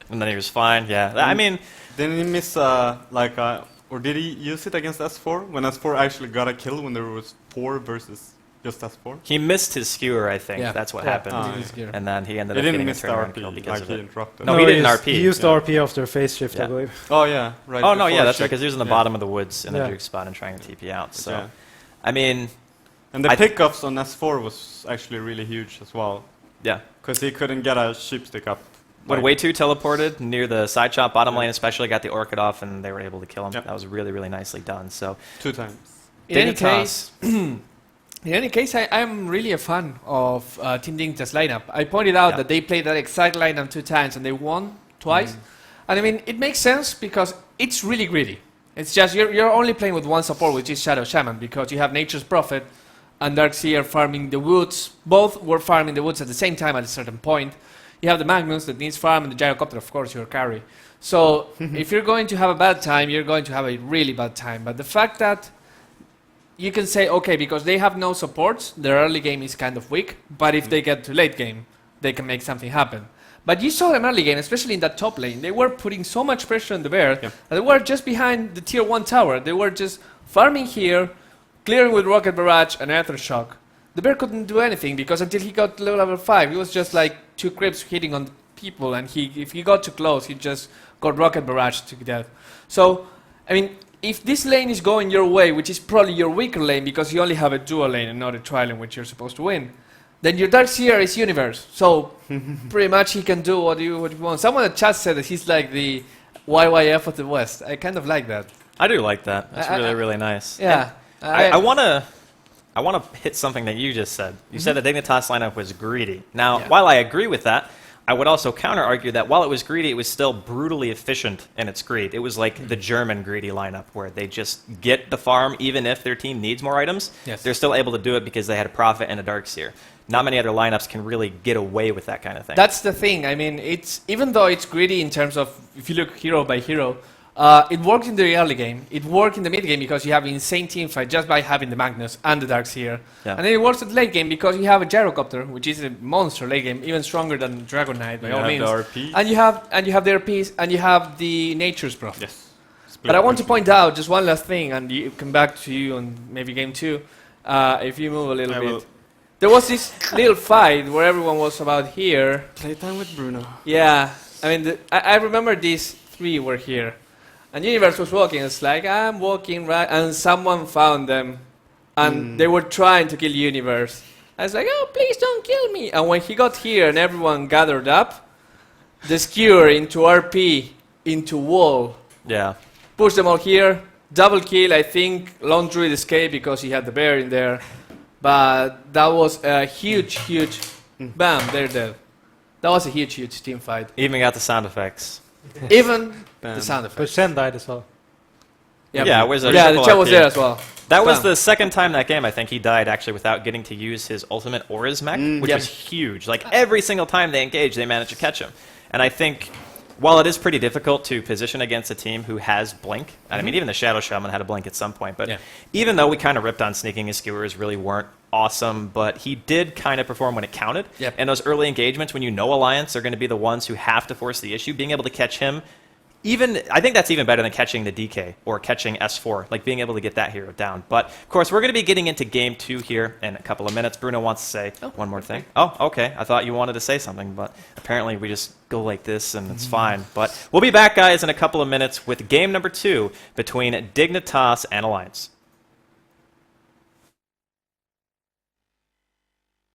then he was fine. Yeah. I mean, Didn't he miss, or did he use it against S4? When S4 actually got a kill when there was 4 versus just S4? he missed his skewer, I think. Yeah. That's what Yeah. happened. Ah, This gear. And then he ended He up didn't getting a miss the turnaround RP, kill because like of he it. interrupted. No, he didn't RP. He used the Yeah. RP after phase shift, Yeah. I believe. Oh, yeah, right. Oh, no, before yeah, that's right, shit. because he was in the Yeah. bottom of the woods in the Yeah. juke spot and trying to TP out. So, Yeah. I mean, And the pickups on S4 was actually really huge as well. yeah. Because he couldn't get a sheep stick up. When Like- Way 2 teleported near the side shot bottom lane, especially got the Orchid off, and they were able to kill him. Yep. That was really, really nicely done. So, 2 times. In any Dignitas. case, I'm really a fan of Team Dignitas lineup. I pointed out Yeah. that they played that exact lineup 2 times and they won twice. And I mean, it makes sense because it's really greedy. It's just you're only playing with one support, which is Shadow Shaman, because you have Nature's Prophet and Darkseer farming the woods. Both were farming the woods at the same time at a certain point. You have the Magnus that needs farm and the Gyrocopter, of course, your carry. So if you're going to have a bad time, you're going to have a really bad time. But the fact that you can say, okay, because they have no supports, their early game is kind of weak, but if they get to late game, they can make something happen. But you saw them early game, especially in that top lane. They were putting so much pressure on the bear that they were just behind the tier 1 tower. They were just farming here, clearing with Rocket Barrage and Aether Shock. The bear couldn't do anything because until he got to level 5, he was just like 2 creeps hitting on people, and if he got too close, he just got Rocket Barrage to death. So, I mean, if this lane is going your way, which is probably your weaker lane because you only have a dual lane and not a tri lane which you're supposed to win, then your Darkseer is Universe. So, pretty much he can do what you want. Someone in the chat said that he's like the YYF of the West. I kind of like that. I do like that. That's really, really nice. Yeah. I want to hit something that you just said. You said the Dignitas lineup was greedy. Now, while I agree with that, I would also counter-argue that while it was greedy, it was still brutally efficient in its greed. It was like the German greedy lineup, where they just get the farm even if their team needs more items. Yes. They're still able to do it because they had a Prophet and a Darkseer. Not many other lineups can really get away with that kind of thing. That's the thing. I mean, it's even though it's greedy in terms of if you look hero by hero, It worked in the early game. It worked in the mid game because you have insane team fight just by having the Magnus and the Darks here. Yeah. And then it works at late game because you have a Gyrocopter, which is a monster late game, even stronger than Dragon Knight by You all have means. the RP. And you have the RPs and you have the Nature's Breath. Yes. But I want to point out just one last thing, and you come back to you on maybe game 2, if you move a little I bit. will. There was this little fight where everyone was about here. Playtime with Bruno. Yeah, I mean, I remember these 3 were here. And Universe was walking, it's like, I'm walking right, and someone found them. And they were trying to kill Universe. I was like, oh, please don't kill me. And when he got here and everyone gathered up, the skewer into RP, into wall, Yeah. push them all here, double kill, I think Long Druid escaped because he had the bear in there. But that was a huge, bam, they're dead. That was a huge team fight. Even got the sound effects. Even Bam. the sound But effects. Shen died as well. Yeah, Wizard. Yeah, the triple chat was RP. there as well. That was Bam. the second time that game I think he died actually without getting to use his ultimate or his mech, which Yep. was huge. Like every single time they engaged, they managed to catch him. And I think while it is pretty difficult to position against a team who has blink, and I mean even the Shadow Shaman had a blink at some point, but Yeah. even though we kind of ripped on sneaking, his skewers really weren't awesome, but he did kind of perform when it counted. Yep. And those early engagements, when you know Alliance are going to be the ones who have to force the issue, being able to catch him. Even I think that's even better than catching the DK or catching S4, like being able to get that hero down. But of course, we're going to be getting into game 2 here in a couple of minutes. Bruno wants to say one more thing. Oh, okay. I thought you wanted to say something, but apparently we just go like this and it's fine. But we'll be back, guys, in a couple of minutes with game number 2 between Dignitas and Alliance.